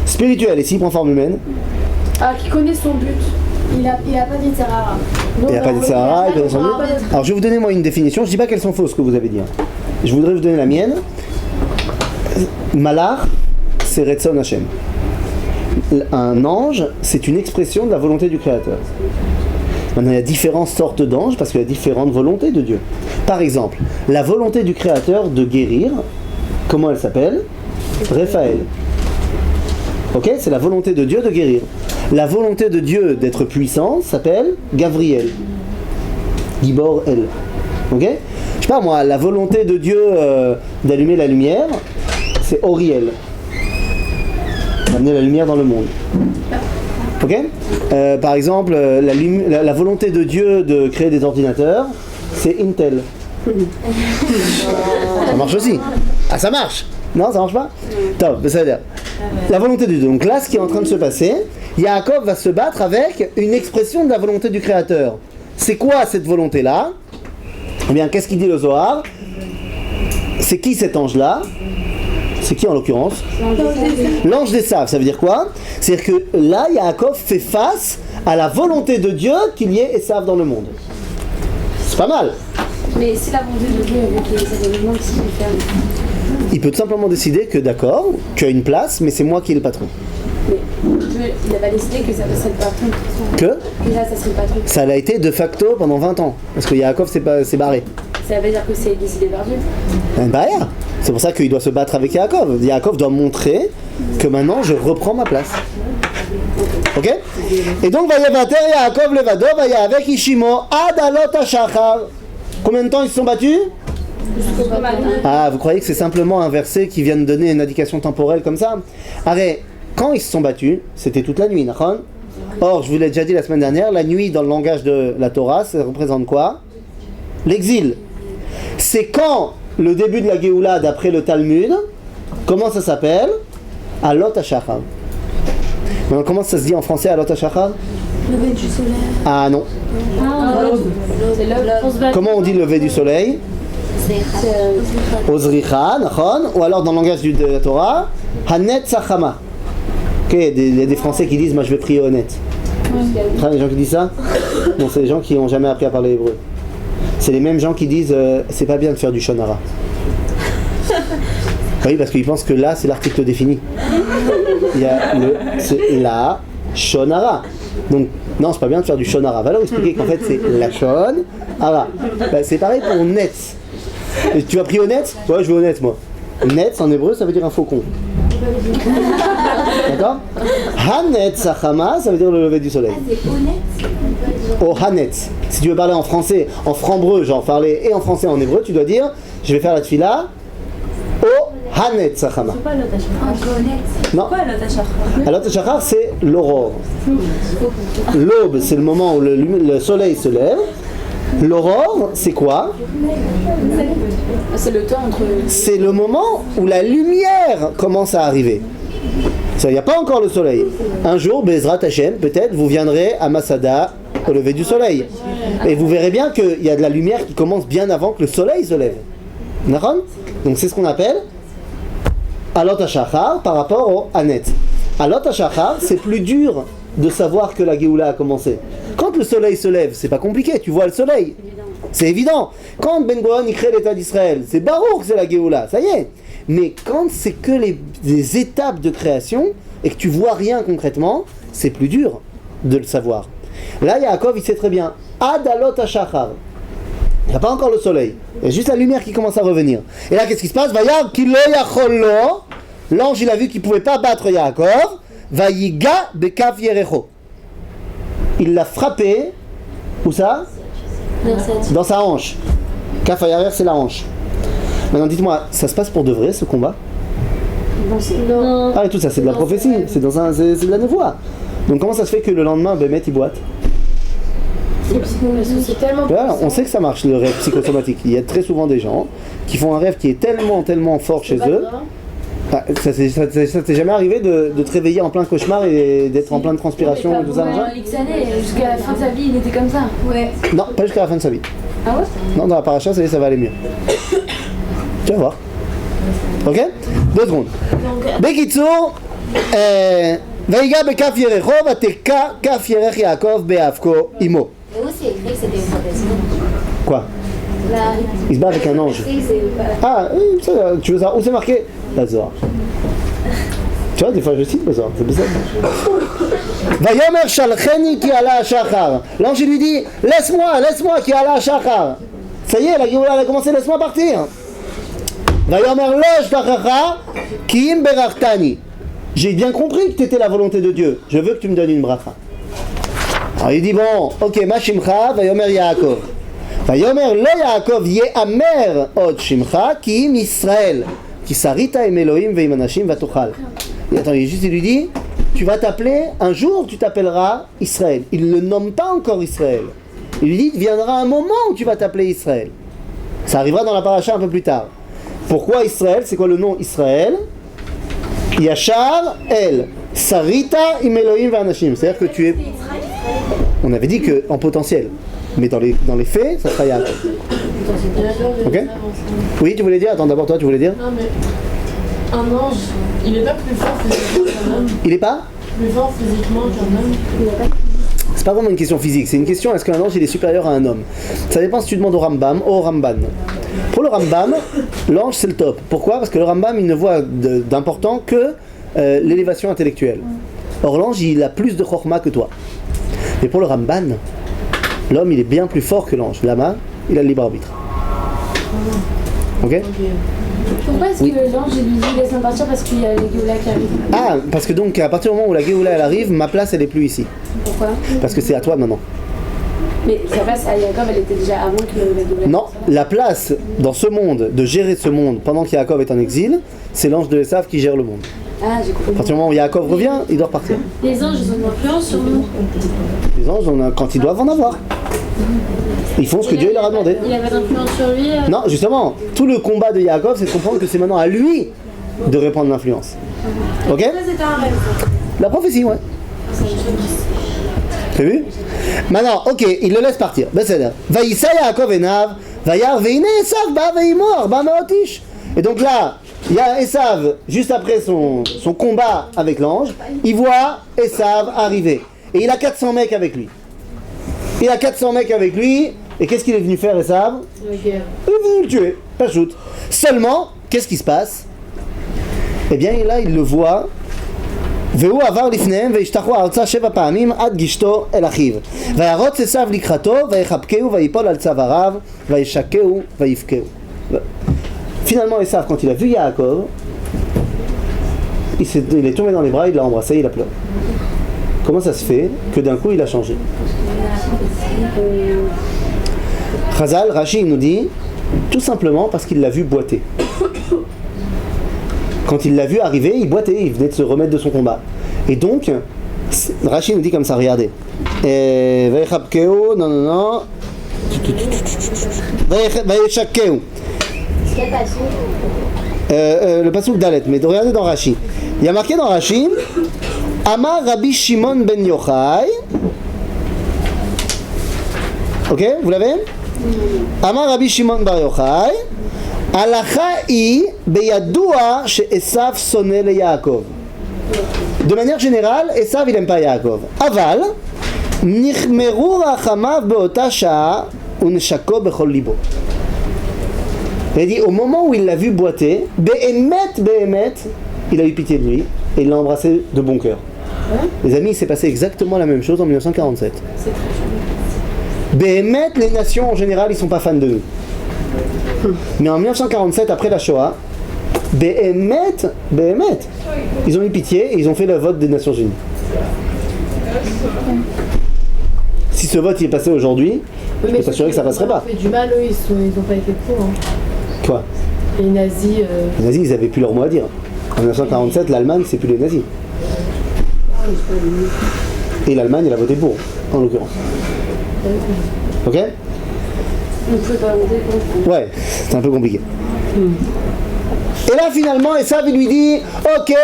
Spirituel. Et s'il prend forme humaine? Ah, qui connaît son but. Il a pas dit Sahara. Il n'a pas dit Sahara, il connaît son but. Alors, je vais vous donner moi une définition. Je ne dis pas qu'elles sont fausses, ce que vous avez dit. Je voudrais vous donner la mienne. Malach, c'est Retzon Hashem. Un ange, c'est une expression de la volonté du Créateur. Maintenant, il y a différentes sortes d'anges parce qu'il y a différentes volontés de Dieu. Par exemple, la volonté du Créateur de guérir, comment elle s'appelle? Raphaël. Ok, c'est la volonté de Dieu de guérir. La volonté de Dieu d'être puissant s'appelle Gavriel. Gibor El. Ok? Je sais pas moi, la volonté de Dieu d'allumer la lumière, c'est Oriel. D'amener la lumière dans le monde. Ok? Par exemple, la volonté de Dieu de créer des ordinateurs, c'est Intel. Ça marche aussi. Ah, ça marche! Non, ça marche pas? Top, ça veut dire. La volonté de Dieu. Donc là, ce qui est en train de se passer, Yaakov va se battre avec une expression de la volonté du Créateur. C'est quoi cette volonté-là? Eh bien, qu'est-ce qu'il dit le Zohar? C'est qui cet ange-là? C'est qui en l'occurrence? L'ange d'Esav. Ça veut dire quoi? C'est-à-dire que là, Yaakov fait face à la volonté de Dieu qu'il y ait Esav dans le monde. C'est pas mal. Mais si la volonté de Dieu avec les événements, qu'est-ce qu'il fait? Il peut tout simplement décider que d'accord, tu as une place, mais c'est moi qui est le patron. Mais il va décider que ça serait le patron. Que? Déjà, ça serait le patron. Ça l'a été de facto pendant 20 ans. Parce que Yaakov s'est barré. Ça veut dire que c'est décidé par Dieu. Bah yeah. C'est pour ça qu'il doit se battre avec Yaakov. Yaakov doit montrer que maintenant je reprends ma place. Ok? Et donc, Vayevater Yaakov levado, vaya avec Ishimo, Adalot Hashachar. Combien de temps ils se sont battus? Ah, vous croyez que c'est simplement un verset qui vient de donner une indication temporelle comme ça? Arrête, quand ils se sont battus, c'était toute la nuit, d'accord? Or, je vous l'ai déjà dit la semaine dernière, la nuit dans le langage de la Torah, ça représente quoi? L'exil. C'est quand le début de la Géoula d'après le Talmud, comment ça s'appelle? Alot Hashachar. Maintenant, comment ça se dit en français Alot Hashachar? Lever du soleil. Ah non. Comment on dit lever du soleil? Ozricha, nachon, ou alors dans le langage de la Torah, Hanet Sachama. Ok, il y a des Français qui disent moi je vais prier honnête. Les gens qui disent ça? Non, c'est les gens qui n'ont jamais appris à parler hébreu. C'est les mêmes gens qui disent c'est pas bien de faire du shonara. Oui, parce qu'ils pensent que là c'est l'article défini. Il y a c'est la shonara. Donc, non, c'est pas bien de faire du shonara. Va leur expliquer qu'en fait c'est la shonara. Bah, c'est pareil pour net. Et tu vas prier honnête? Ouais, je veux honnête moi. Net en hébreu ça veut dire un faucon. D'accord? Hanet Sachama, ça veut dire le lever du soleil. C'est honnête. Oh, Hanet. Si tu veux parler en français, en franc-breu, genre parler et en français et en hébreu, tu dois dire je vais faire la tefila. Oh, Hanet Sachama. C'est pas l'autre honnête. Non. Quoi l'autre achar? Alors, Shachar, c'est l'aurore. L'aube, c'est le moment où le soleil se lève. L'aurore, c'est quoi? C'est le temps entre. C'est le moment où la lumière commence à arriver. Il n'y a pas encore le soleil. Un jour, Bezrat Hashem, peut-être, vous viendrez à Masada au lever du soleil. Et vous verrez bien qu'il y a de la lumière qui commence bien avant que le soleil se lève. D'accord? Donc c'est ce qu'on appelle Alot HaShachar par rapport au Hanet. Alot HaShachar, c'est plus dur de savoir que la Géoula a commencé. Quand le soleil se lève, c'est pas compliqué, tu vois le soleil. C'est évident. Quand Ben Gurion y crée l'État d'Israël, c'est baroque, c'est la Géoula, ça y est. Mais quand c'est que les étapes de création et que tu vois rien concrètement, c'est plus dur de le savoir. Là, Yaakov, il sait très bien. Ad Alot HaShachar. Il n'y a pas encore le soleil. Il y a juste la lumière qui commence à revenir. Et là, qu'est-ce qui se passe? Vayar kilo yachollo. L'ange, il a vu qu'il ne pouvait pas battre Yaakov. Vayiga bekaf yerecho. Il l'a frappé. Où ça? Dans sa hanche. Kaf yarer, c'est la hanche. Maintenant, dites-moi, ça se passe pour de vrai ce combat? Non. Ah, et tout ça, c'est de la prophétie. C'est de la névoie. Donc, comment ça se fait que le lendemain, Bémet, il boite? C'est tellement. Voilà, on sait que ça marche le rêve psychosomatique. Il y a très souvent des gens qui font un rêve qui est tellement fort chez eux. Ah, ça t'est jamais arrivé de te réveiller en plein cauchemar et d'être en pleine transpiration et tout ça? X années, jusqu'à la fin de sa vie, il était comme ça. Ouais. Non, pas jusqu'à la fin de sa vie. Ah ouais? Non, dans la paracha, ça va aller mieux. Tu vas voir. Ok? 2 secondes. Bekitsur, Vaïga bekaf yerecho, vateka kaf yerech Yaakov be'avko imo. Mais où c'est écrit que c'était une prophétie? Quoi? Là. Il se bat avec un ange. Ah, ça, tu veux savoir où c'est marqué? La Zohar. Tu vois, des fois je cite le Zohar, c'est bizarre. Vayomer shalcheni ki ala shachar. L'ange lui dit, laisse-moi ki ala shachar. Ça y est, la Géoula a commencé, laisse-moi partir. Vayomer lo shtachacha ki im berachtani. j'ai bien compris que tu étais la volonté de Dieu, je veux que tu me donnes une bracha. Alors il dit bon, ok, ma shimcha, vayomer Yaakov. Vayomer lo Yaakov ye'amer od shimcha ki im Israël, ki sarita im Elohim ve'im anashim vatochal. Et attends, il lui dit, tu vas t'appeler, un jour tu t'appelleras Israël. Il ne le nomme pas encore Israël. Il lui dit, il viendra un moment où tu vas t'appeler Israël. Ça arrivera dans la paracha un peu plus tard. Pourquoi Israël? C'est quoi le nom Israël? Yachar El Sarita im Elohim ve'anashim. C'est-à-dire que tu es... On avait dit qu'en potentiel. Mais dans les faits, ça sera Yaakov. Ok? Oui, tu voulais dire? Attends, d'abord toi, tu voulais dire? Non, mais un ange, il est pas plus fort physiquement qu'un homme. Il est pas? Plus fort physiquement qu'un homme. C'est pas vraiment une question physique, c'est une question est-ce qu'un ange il est supérieur à un homme? Ça dépend si tu demandes au Rambam ou au Ramban. Pour le Rambam, l'ange c'est le top. Pourquoi? Parce que le Rambam il ne voit d'important que l'élévation intellectuelle. Or l'ange il a plus de chorma que toi. Mais pour le Ramban, l'homme il est bien plus fort que l'ange. Lama, il a le libre arbitre. Ok? Pourquoi est-ce que l'ange lui dit laisse-moi partir parce qu'il y a les Géoula qui arrivent? Ah, parce que donc à partir du moment où la Géoula elle arrive, ma place elle est plus ici. Pourquoi? Parce que c'est à toi maintenant. Mais sa place à Yaakov elle était déjà avant que la Géoula. Non, la place dans ce monde, de gérer ce monde pendant qu'Yaakov est en exil, c'est l'ange de Esav qui gère le monde. Ah, j'ai compris. À partir du moment où Yaakov revient, il doit repartir. Les anges, ils ont une influence sur nous. Les anges, quand ils doivent en avoir. Ils font ce que Dieu leur a demandé. Il avait d'influence sur lui. Non, justement, tout le combat de Yaakov, c'est de comprendre que c'est maintenant à lui de répandre l'influence. Ok? C'était un rêve. La prophétie, ouais. T'as vu? Maintenant, ok, il le laisse partir. Besséder. Vaïssa Yaakov enav, Vayar veine Esav ba veimo arba meot ish. Et donc là, il y a Esav, juste après son combat avec l'ange, il voit Esav arriver. Et il a 400 mecs avec lui. Il a 400 mecs avec lui, et qu'est-ce qu'il est venu faire, Esav? La guerre. Il est venu le tuer, pas shoot. Seulement, qu'est-ce qui se passe? Eh bien, là, il le voit. והוא עבר לפניהם והשתחו ארצה 7 פעמים עד גישתו אל אחיו. וירוץ עשיו לקראתו ויחבקהו ויפול על צוואריו וישקהו ויבכהו. Finalement, Esav, quand il a vu Yaakov, il est tombé dans les bras, il l'a embrassé, il a pleuré. Comment ça se fait que d'un coup il a changé? Chazal, Rashi nous dit tout simplement parce qu'il l'a vu boiter. Quand il l'a vu arriver, il boitait, il venait de se remettre de son combat. Et donc, Rashi nous dit comme ça, regardez. Non. Le pasuk Dalet, mais regardez dans Rashi. Il y a marqué dans Rashi Amar Rabbi Shimon ben Yochai. Ok, vous l'avez? Amar Rabbi Shimon bar Yochai. Alacha i beyadoua she Esav sonne le Yaakov. De manière générale, Esav il n'aime pas Yaakov. Aval nichmeru rachamav beota sha'a unshako bechol libo. Il dit au moment où il l'a vu boiter, behemet, il a eu pitié de lui et il l'a embrassé de bon cœur. Les amis, il s'est passé exactement la même chose en 1947. Behemet, les nations en général, ils sont pas fans de nous. Mais en 1947, après la Shoah, Behemet, ils ont eu pitié et ils ont fait le vote des Nations Unies. Si ce vote y est passé aujourd'hui, je peux t'assurer que ça passerait pas. Ils ont fait du mal, eux, ils n'ont pas été pour. Hein. Quoi? Les nazis. Les nazis, ils avaient plus leur mot à dire. En 1947, l'Allemagne, c'est plus les nazis. Et l'Allemagne, elle a voté pour, en l'occurrence. Ok? On peut pas voter contre. Ouais, c'est un peu compliqué. Et là finalement, Esav il lui dit ok,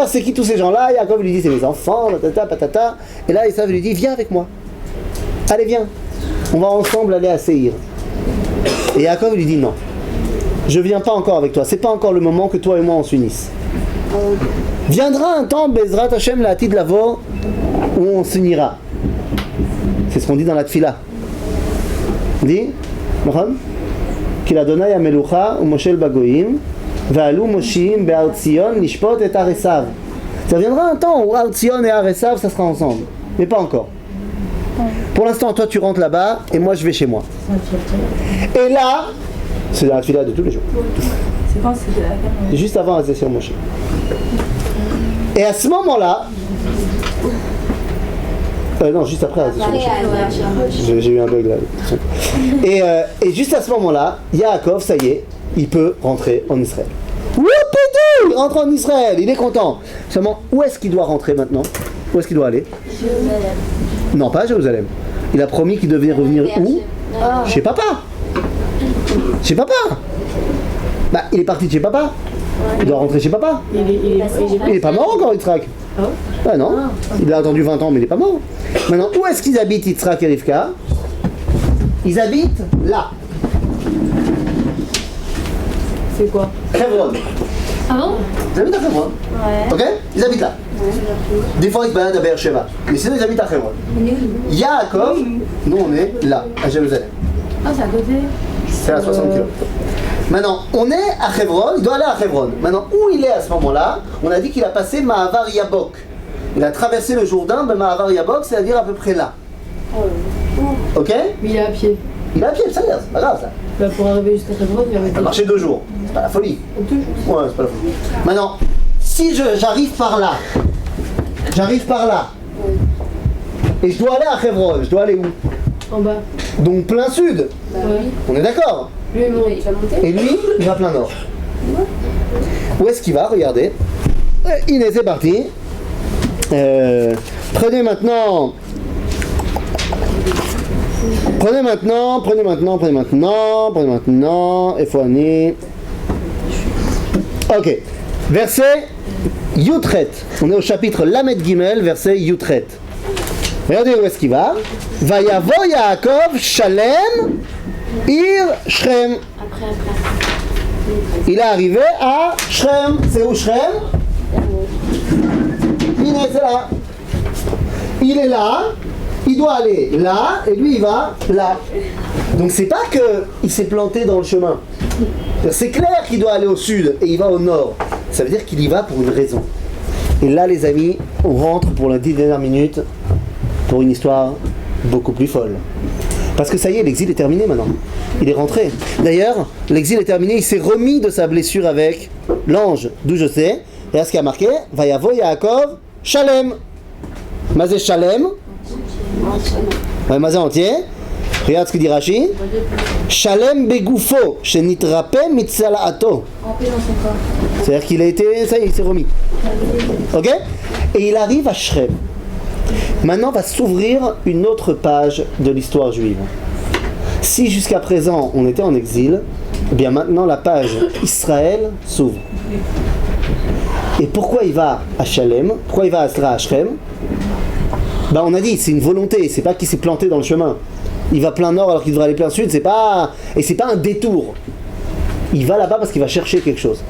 c'est qui tous ces gens-là? Yaakov lui dit c'est mes enfants, patata, patata. Et là Esav lui dit viens avec moi. Allez viens, on va ensemble aller à Seir. Et Yaakov lui dit non, je viens pas encore avec toi, c'est pas encore le moment que toi et moi on s'unisse. Viendra un temps, Bezrat Hashem la Atid Lavo, où on s'unira. C'est ce qu'on dit dans la Tfila. dit, qu'il Adonai Amelucha ou Moshe Bagoïm, Ve'alu Moshim Be'ar Tzion Lishpot et Har Esav. Ça viendra un temps où Har Tzion et Har Esav ça sera ensemble, mais pas encore. Pour l'instant, toi tu rentres là-bas et moi je vais chez moi. Et là, c'est la fila de tous les jours. C'est quand c'est de la juste avant la session Moshe. Et à ce moment-là, non, juste après, j'ai eu un bug là. Et juste à ce moment-là, Yaakov, ça y est, il peut rentrer en Israël. Whoopidou, il rentre en Israël, il est content. Seulement, où est-ce qu'il doit rentrer maintenant? Où est-ce qu'il doit aller? Jérusalem. Non, pas à Jérusalem. Il a promis qu'il devait revenir où? Chez papa. Chez papa. Bah, il est parti de chez papa. Il doit rentrer chez papa. Il est pas mort encore, Yitzhak. Ah non, il a attendu 20 ans, mais il est pas mort. Maintenant, où est-ce qu'ils habitent, Yitzhak et Rivka? Ils habitent là. C'est quoi? Hebron. Ah bon? Ils habitent à Hebron. Ouais. Ok? Ils habitent là. Des fois, ils se baladent à Beersheba. Mais sinon, ils habitent à Hebron. Yaakov, nous, on est là, à Jérusalem. Ah, c'est à côté. C'est à 60 km. Maintenant, on est à Hebron, il doit aller à Hebron. Maintenant, où il est à ce moment-là? On a dit qu'il a passé Mahavar Yabok. Il a traversé le Jourdain de Mahavar Yabok, c'est-à-dire à peu près là. Ok? Mais il est à pied. Il est à pied, ça y est, c'est pas grave ça. Bah, pour arriver jusqu'à Hebron, il y avait Il a marché 2 jours. C'est pas la folie. Ouais, c'est pas la folie. Maintenant, si j'arrive par là, et je dois aller à Hebron, je dois aller où? en bas. Donc plein sud. Ouais. On est d'accord? Lui, il va monter. Et lui, il va plein nord. Où est-ce qu'il va? Regardez. Inès, c'est parti. Prenez maintenant. Ephani. Ok. Verset Yutret. On est au chapitre Lamed Gimel, verset Yutret. Regardez où est-ce qu'il va. Vayavo Yaakov Shalem Ir Shrem. Il est arrivé à Shrem. C'est où Shrem? Inès, c'est là. Il est là. Il doit aller là, et lui il va là. Donc c'est pas qu'il s'est planté dans le chemin. C'est clair qu'il doit aller au sud et il va au nord. Ça veut dire qu'il y va pour une raison. Et là les amis, on rentre pour la 10 dernières minutes pour une histoire beaucoup plus folle. Parce que ça y est, l'exil est terminé maintenant. Il est rentré. D'ailleurs, l'exil est terminé, il s'est remis de sa blessure avec l'ange, d'où je sais. Et à ce qui a marqué, Vayavo Yaakov Shalem. Mazé Shalem. Mazé entier. Regarde ce que dit Rashi. Shalem begoufo, shenitrape mitzalaato. C'est-à-dire qu'il a été, ça y est, il s'est remis. Ok? Et il arrive à Shrem. Maintenant va s'ouvrir une autre page de l'histoire juive. Si jusqu'à présent on était en exil, eh bien maintenant la page Israël s'ouvre. Et pourquoi il va à Shalem? Pourquoi il va à Shrem? Ben on a dit, c'est une volonté, c'est pas qu'il s'est planté dans le chemin. Il va plein nord alors qu'il devrait aller plein sud, c'est pas un détour. Il va là-bas parce qu'il va chercher quelque chose.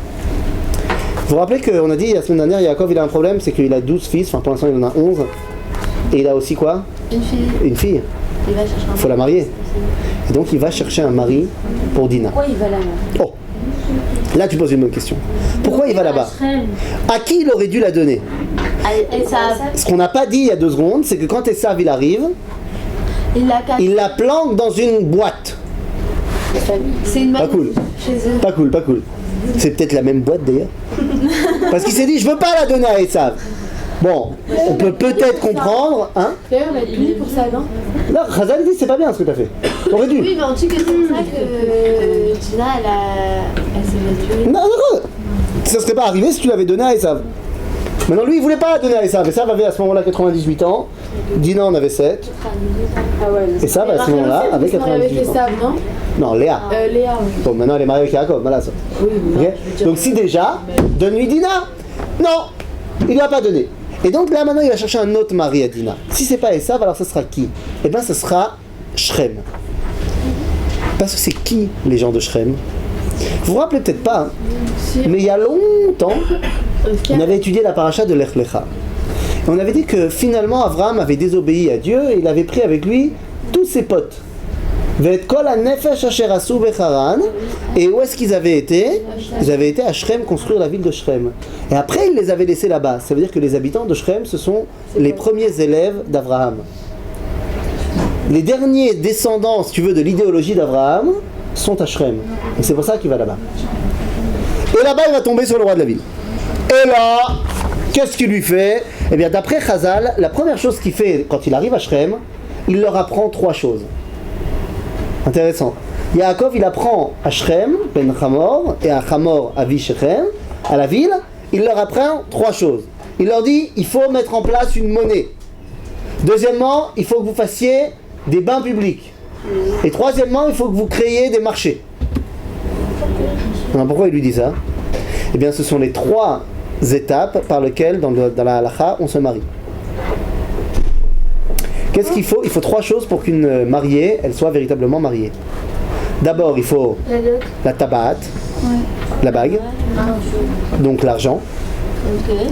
Vous vous rappelez qu'on a dit la semaine dernière, Yaakov il a un problème, c'est qu'il a 12 fils, enfin pour l'instant il en a 11. Et il a aussi quoi? Une fille. Une fille. Il va chercher un Il faut la marier. Et donc il va chercher un mari pour Dina. Pourquoi il va là? Oh, là tu poses une bonne question. Pourquoi il va là-bas? À qui il aurait dû la donner? Ce qu'on n'a pas dit il y a 2 secondes, c'est que quand Esav il arrive, il la planque dans une boîte. C'est une Pas cool. chez eux. Pas cool, pas cool. C'est peut-être la même boîte d'ailleurs. Parce qu'il s'est dit, je veux pas la donner à Esav. Bon, on peut peut-être comprendre, hein? D'ailleurs, on a puni pour ça, non? Non, Khazal dit c'est pas bien ce que t'as fait. T'aurais dû. Oui, mais on dit que c'est pour ça que Gina, elle s'est fait tuer. Non, non, ça serait pas arrivé si tu l'avais donné à Esav. Maintenant, lui, il voulait pas la donner à Esav. Esav avait à ce moment-là 98 ans. Dina en avait 7. Ah ouais. Esav à ce moment-là avait 98 ans. Esav, non? Non, Léa. Léa, oui. Bon, maintenant elle est mariée avec Yaakov, voilà ça. Oui, oui. Okay. Donc si déjà, donne-lui Dina. Non, il ne l'a pas donné. Et donc là maintenant il va chercher un autre mari à Dina. Si c'est pas Esav, alors ce sera qui? Eh bien ce sera Shrem. Parce que c'est qui les gens de Shrem? Vous vous rappelez peut-être pas, hein, mais il y a longtemps, on avait étudié la paracha de Lech Lecha. Et on avait dit que finalement Abraham avait désobéi à Dieu et il avait pris avec lui tous ses potes. Et où est-ce qu'ils avaient été? Ils avaient été à Shrem construire la ville de Shrem. Et après, ils les avaient laissés là-bas. Ça veut dire que les habitants de Shrem, ce sont les premiers élèves d'Abraham. Les derniers descendants, si tu veux, de l'idéologie d'Abraham sont à Shrem. Et c'est pour ça qu'il va là-bas. Et là-bas, il va tomber sur le roi de la ville. Et là, Qu'est-ce qu'il lui fait? Eh bien, d'après Chazal, la première chose qu'il fait quand il arrive à Shrem, il leur apprend 3 choses. Intéressant. Yaakov, il apprend à Shrem, Ben Hamor, et à Hamor, à Shechem, à la ville, il leur apprend 3 choses. Il leur dit, il faut mettre en place une monnaie. Deuxièmement, il faut que vous fassiez des bains publics. Et troisièmement, il faut que vous créiez des marchés. Alors, pourquoi il lui dit ça? Eh bien, ce sont les 3 étapes par lesquelles, dans la halakha, on se marie. Qu'est-ce qu'il faut? Il faut 3 choses pour qu'une mariée, elle soit véritablement mariée. D'abord, il faut la tabaat, la bague, donc l'argent.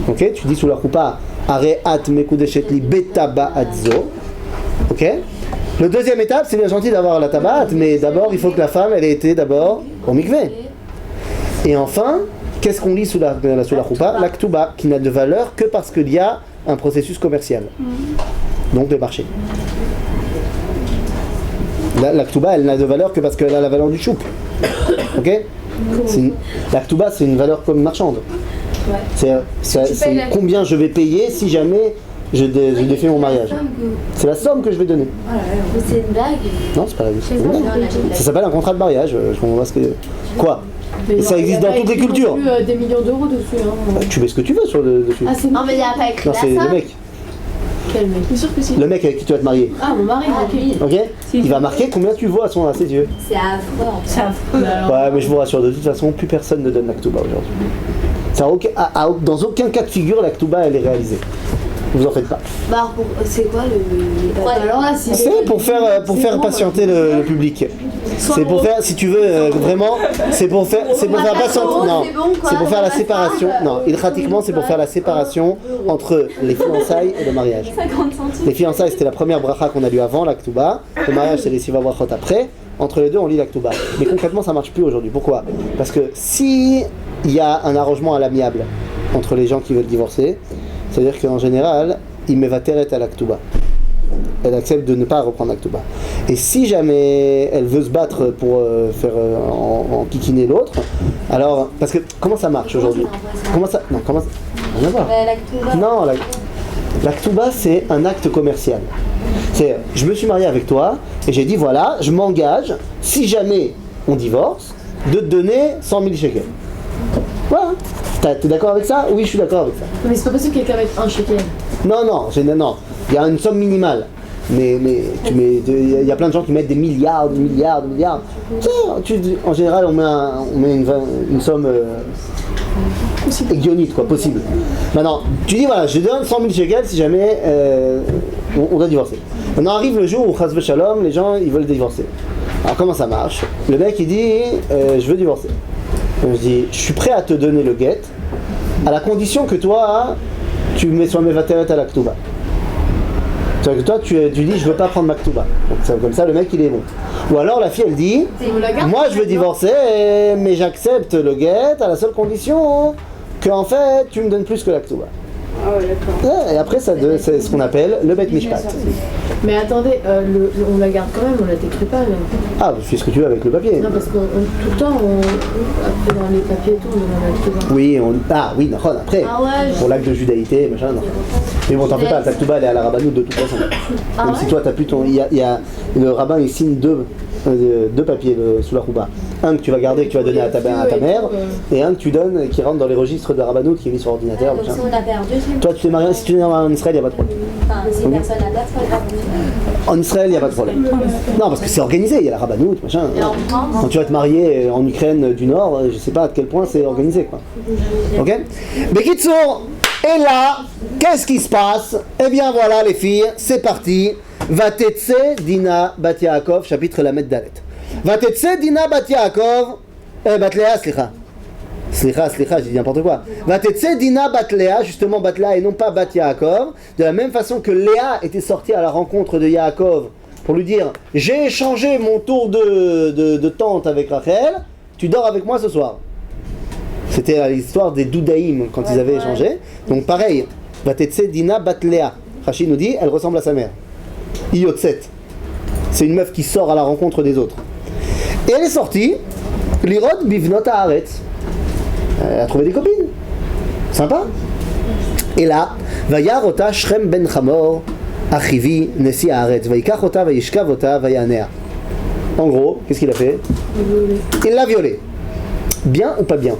Ok, tu dis sous la choupa, areat mekudeshet li betabaadzo. Ok. Le deuxième étape, c'est bien gentil d'avoir la tabaat, mais d'abord, il faut que la femme, elle ait été d'abord au mikvé. Et enfin, qu'est-ce qu'on lit sous la choupa? La ktuba, qui n'a de valeur que parce qu'il y a un processus commercial. Donc le marché. La ktuba, elle n'a de valeur que parce qu'elle a la valeur du chouk. Ok? La ktuba, c'est une valeur comme marchande. C'est combien je vais payer si jamais je défais mon mariage. C'est la somme que je vais donner. C'est une bague? Non, c'est pas la bague. Ça s'appelle un contrat de mariage. Je comprends pas ce que. Quoi? Et ça existe dans toutes les cultures. Il y a des millions d'euros dessus. Hein. Tu mets ce que tu veux dessus. Ah, c'est non, mais il n'y a pas écrit non, c'est le mec. Quel mec? C'est sûr que c'est. Le mec avec qui tu vas te marier. Ah, mon mari, ok. Il va marquer combien tu vaux à ses yeux. C'est affreux. C'est affreux. Ouais, mais je vous rassure, de toute façon, plus personne ne donne la ktuba aujourd'hui. Dans aucun cas de figure, la ktuba, elle est réalisée. Vous en faites pas. Bah, c'est quoi le. Alors là, c'est pour faire patienter le public. C'est pour faire, si tu veux, vraiment, c'est pour faire patienter. Non, c'est pour faire la séparation. Non, pratiquement, c'est pour faire la séparation entre les fiançailles et le mariage. Les fiançailles, c'était la première bracha qu'on a lue avant, la ktuba. Le mariage, c'est les siva brachot après. Entre les deux, on lit la ktuba. Mais concrètement, ça marche plus aujourd'hui. Pourquoi? Parce que si il y a un arrangement à l'amiable entre les gens qui veulent divorcer, c'est-à-dire qu'en général, il me va terrer à la ktuba. Elle accepte de ne pas reprendre la ktuba. Et si jamais elle veut se battre pour faire en kikiner l'autre, alors, parce que comment ça marche aujourd'hui? Comment ça? Non, comment ça? Rien à voir. Non, la ktuba, c'est un acte commercial. C'est, je me suis marié avec toi et j'ai dit voilà, je m'engage, si jamais on divorce, de te donner 100 000 shekels. Voilà. T'es d'accord avec ça? Oui, je suis d'accord avec ça. Mais c'est pas possible que quelqu'un mette 1 shekel. Non. Il y a une somme minimale. Mais il y a plein de gens qui mettent des milliards. En général, on met une somme guionite, quoi, possible. Maintenant, tu dis voilà, je donne 100 000 shekels si jamais on doit divorcer. Maintenant arrive le jour où, chas v'shalom, les gens ils veulent divorcer. Alors comment ça marche? Le mec il dit je veux divorcer. Donc, je dis je suis prêt à te donner le get à la condition que toi tu sois mevateret à la ktuba. C'est-à-dire que toi tu dis je veux pas prendre ma ktuba. Donc comme ça le mec il est bon. Ou alors la fille elle dit moi je veux divorcer mais j'accepte le get à la seule condition que en fait tu me donnes plus que la ktuba. Ah ouais, d'accord. Et après c'est ce qu'on appelle le bet mishpat. Mais attendez, on la garde quand même, on la détruit pas. Là. Ah, tu fais ce que tu veux avec le papier. Non, parce que tout le temps, après dans les papiers et tout, on en a tout. Oui, oui, après, pour l'acte de judaïté, machin, non. Mais bon, t'en fais pas, la ktuba elle est à la rabbanout de toute façon. Même si toi t'as plus ton. Il y a le rabbin il signe deux papiers sous la rouba. Un que tu vas garder, que tu vas donner à ta mère, et un que tu donnes qui rentre dans les registres de rabbanout qui vit sur ordinateur. Donc si on a perdu, toi tu t'es marié, si tu es marié en Israël, il n'y a pas de problème. Enfin, si personne n'a date, c'est pas grave. En Israël, il n'y a pas de problème. Non, parce que c'est organisé, il y a la rabbanout, machin. Quand tu vas te marier en Ukraine du Nord, je sais pas à quel point c'est organisé, quoi. Ok? Bekitsour, et là, qu'est-ce qui se passe? Eh bien voilà les filles, c'est parti. Vatetse Dina Bat Yaakov, chapitre Lamed Dalet. Vatetse Dina Bat Yaakov, Bat Léa, Slicha, j'ai dit n'importe quoi. Vatetse Dina Bat Léa, justement Bat Léa et non pas Bat Yaakov. De la même façon que Léa était sortie à la rencontre de Yaakov pour lui dire j'ai échangé mon tour de tente avec Rachel, tu dors avec moi ce soir. C'était l'histoire des Doudaïm quand ils avaient échangé. Donc pareil, Vatetse Dina Bat Léa. Rashi nous dit elle ressemble à sa mère. Iotset. C'est une meuf qui sort à la rencontre des autres. Et elle est sortie, Lirod Bivnot Haaretz. Elle a trouvé des copines. Sympa. Et là, Vayar ota Shrem ben Hamor, Achivi nesi haaretz, Vayikach ota, Vayishkav ota, Vayanea. En gros, qu'est-ce qu'il a fait? Il l'a violée. Bien ou pas bien?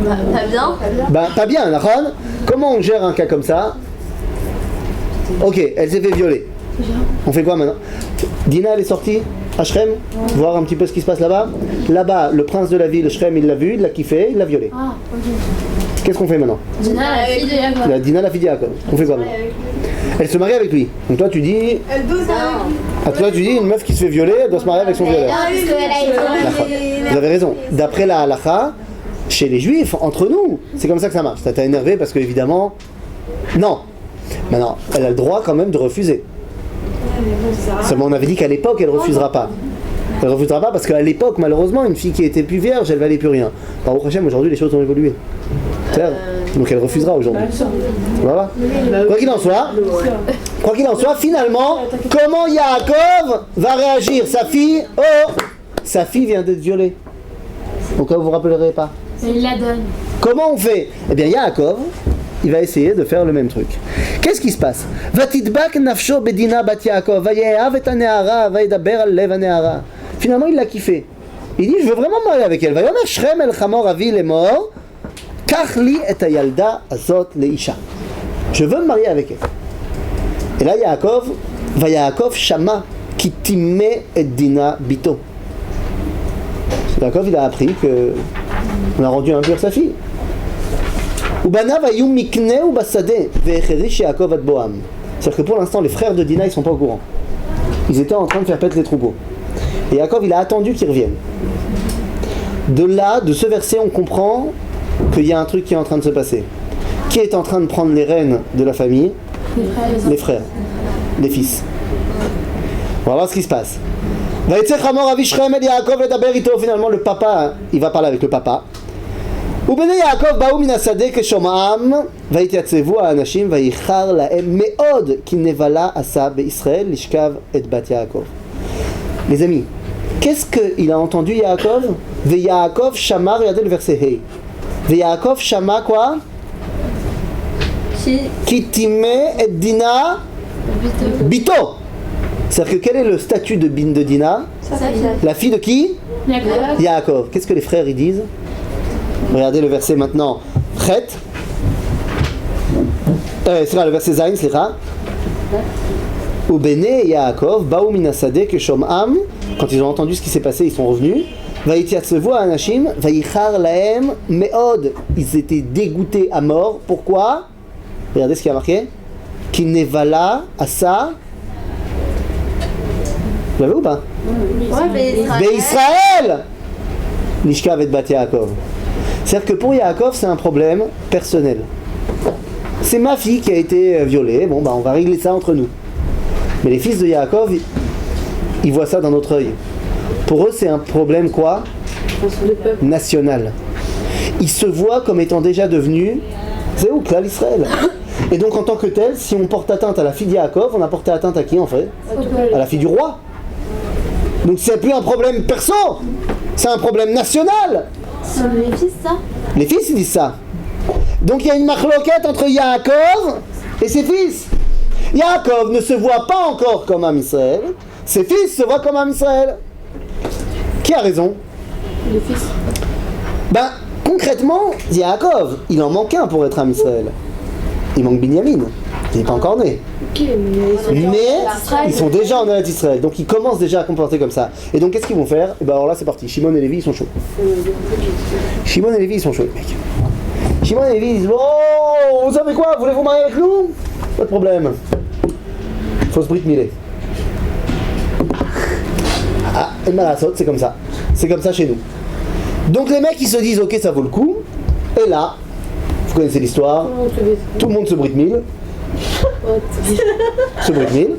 Pas bien. Bah, pas bien, Nahon. Comment on gère un cas comme ça? Ok, elle s'est fait violer. On fait quoi maintenant? Dina, elle est sortie à Shrem, voir un petit peu ce qui se passe là-bas. Là-bas, le prince de la ville, Shrem, il l'a vu, il l'a kiffé, il l'a violé. Ah, ok. Qu'est-ce qu'on fait maintenant? Dina, la fille de Yaakov. Dina, la fille de Yaakov. On fait quoi maintenant? Elle se marie avec lui. Donc toi, tu dis. Elle dose Toi, tu dis, une meuf qui se fait violer, elle doit se marier avec son violeur. Parce qu'elle a été. Vous avez raison. D'après la halakha, chez les juifs, entre nous, c'est comme ça que ça marche. Ça t'a énervé parce que, évidemment. Non. Maintenant, elle a le droit quand même de refuser. Seulement, on avait dit qu'à l'époque, elle refusera pas. Elle refusera pas parce qu'à l'époque, malheureusement, une fille qui était plus vierge, elle valait plus rien. Baruch Hashem, aujourd'hui, les choses ont évolué. Donc elle refusera aujourd'hui. Voilà. Quoi qu'il en soit, finalement, comment Yaakov va réagir? Sa fille vient d'être violée. Donc vous vous rappellerez pas. Il la donne. Comment on fait? Eh bien, Yaakov, il va essayer de faire le même truc. Qu'est-ce qui se passe? Vatidbak nafsho bedina bat Yaakov, vayehav et haneara, vayedaber al lev haneara. Finalement, il l'a kiffé. Il dit, je veux vraiment me marier avec elle. Vayomer Shrem el Hamor avi le mort, kach li et hayalda azot leisha. Je veux me marier avec elle. Et là, Yaakov shama ki timme et dina bito. Yaakov, il a appris que on a rendu impure sa fille. C'est-à-dire que pour l'instant, les frères de Dina, ils sont pas au courant. Ils étaient en train de faire pète les troupeaux. Et Yaakov, il a attendu qu'ils reviennent. De là, de ce verset, on comprend qu'il y a un truc qui est en train de se passer. Qui est en train de prendre les rênes de la famille? Les frères, les fils. On va voir ce qui se passe. Finalement, le papa, il va parler avec le papa. ובני יעקב באו מן השדה כשומעם ויתייצבו האנשים ויחר להם מאוד כי נבלה עשה בישראל לשכב את בת יעקב. Les amis, qu'est-ce qu'il a entendu Yaakov? Yaakov shama, regardez le verset Hey. Yaakov shama quoi? Ki time et Dina bito. C'est-à-dire que quel est le statut de Dina? La fille de qui? Yaakov. Qu'est-ce que les frères ils disent? Regardez le verset maintenant. Chet. C'est là le verset Zayn, c'est là. Ou Bene Yaakov, Baou Minasade, Keshom'am. Quand ils ont entendu ce qui s'est passé, ils sont revenus. Vaïtiatsevu Anashim, Vaïchar Laem, Meod. Ils étaient dégoûtés à mort. Pourquoi? Regardez ce qu'il y a marqué. Kinevala Asa. Vous l'avez ou pas? Israël. Nishka Vet Bat Yaakov. C'est-à-dire que pour Yaakov, c'est un problème personnel. C'est ma fille qui a été violée, bon bah on va régler ça entre nous. Mais les fils de Yaakov, ils voient ça d'un autre œil. Pour eux, c'est un problème quoi? National. Ils se voient comme étant déjà devenus, c'est où là l'Israël. Et donc en tant que tel, si on porte atteinte à la fille de Yaakov, on a porté atteinte à qui en fait? À la fille du roi. Donc c'est plus un problème perso, c'est un problème national. C'est les fils, ça? Les fils, ils disent ça. Donc il y a une marloquette entre Yaakov et ses fils. Yaakov ne se voit pas encore comme un Israël. Ses fils se voient comme un Israël. Qui a raison? Les fils. Ben, concrètement, Yaakov, il en manque un pour être un Israël. Il manque Binyamin. Il n'est pas encore né. Okay, mais ils sont déjà en Eretz Israël, donc ils commencent déjà à comporter comme ça. Et donc qu'est-ce qu'ils vont faire? Et ben alors là c'est parti, Shimon et Lévi ils sont chauds. Shimon et Lévi ils sont chauds les mecs. Shimon et Lévi ils disent oh, vous savez quoi? Voulez-vous marier avec nous? Pas de problème. Faut se brit miler. Ah, et Malasot, c'est comme ça. C'est comme ça chez nous. Donc les mecs ils se disent ok ça vaut le coup. Et là, vous connaissez l'histoire, tout le monde se brit mille. Se brit mille.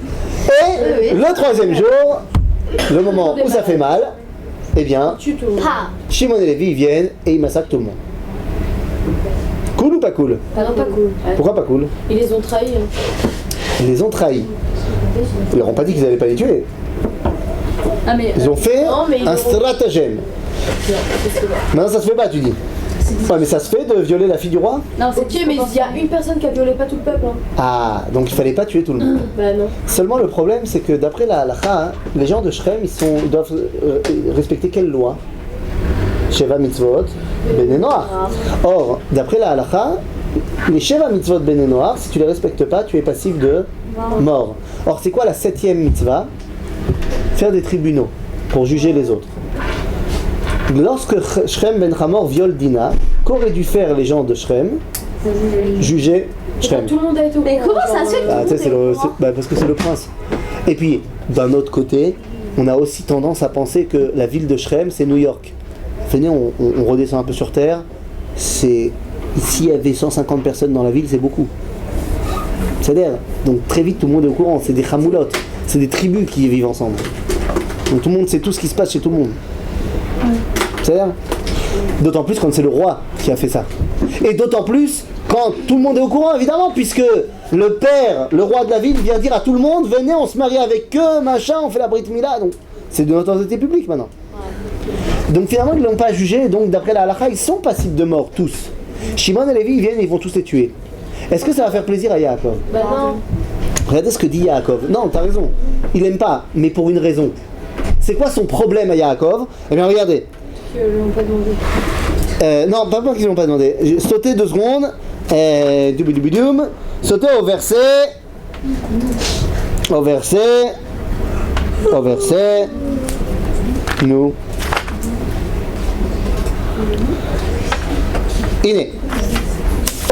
Et le troisième jour, le moment où ça fait mal, eh bien, Shimon et Lévi viennent et ils massacrent tout le monde. Cool ou pas cool? Ah non, pas cool. Pourquoi pas cool? Ils les ont trahis. Ils les ont trahis. Ils leur ont pas dit qu'ils n'allaient pas les tuer. Ah, mais, ils ont fait un stratagème. Maintenant ça se fait pas, tu dis. Ouais, mais ça se fait de violer la fille du roi? Non, c'est Ok, mais il y a une personne qui a violé pas tout le peuple. Hein. Ah, donc il fallait pas tuer tout le monde. Bah non. Seulement le problème, c'est que d'après la halakha, les gens de Shrem, ils doivent respecter quelle loi? Sheva mitzvot, Bnei Noach. Or, d'après la halakha, les Sheva mitzvot Bnei Noach, si tu les respectes pas, tu es passif de mort. Or, c'est quoi la 7e mitzvah? Faire des tribunaux pour juger les autres. Lorsque Shrem ben Hamor viole Dina, qu'auraient dû faire les gens de Shrem? Juger Shrem. Tout le monde a été au courant. Mais comment ça se fait que Ah, tu sais, parce que c'est le prince. Et puis, d'un autre côté, on a aussi tendance à penser que la ville de Shrem, c'est New York. Venez, on redescend un peu sur terre. S'il y avait 150 personnes dans la ville, c'est beaucoup. C'est-à-dire, donc très vite, tout le monde est au courant. C'est des chamoulottes, c'est des tribus qui vivent ensemble. Donc tout le monde sait tout ce qui se passe chez tout le monde. C'est-à-dire, d'autant plus quand c'est le roi qui a fait ça. Et d'autant plus quand tout le monde est au courant, évidemment, puisque le père, le roi de la ville, vient dire à tout le monde, venez, on se marie avec eux, machin, on fait la Brit Mila. Donc c'est de notoriété publique maintenant. Donc finalement, ils ne l'ont pas jugé, donc d'après la halakha, ils sont passibles de mort, tous. Shimon et Lévi, ils viennent et ils vont tous les tuer. Est-ce que ça va faire plaisir à Yaakov? Bah non. Regardez ce que dit Yaakov. Non, t'as raison. Il aime pas, mais pour une raison. C'est quoi son problème à Yaakov? Eh bien, regardez. Ils l'ont pas demandé. Non, pas qu'ils l'ont pas demandé. Sautez 2 secondes. Sautez au verset. Au verset. Au verset. Nous. Iné.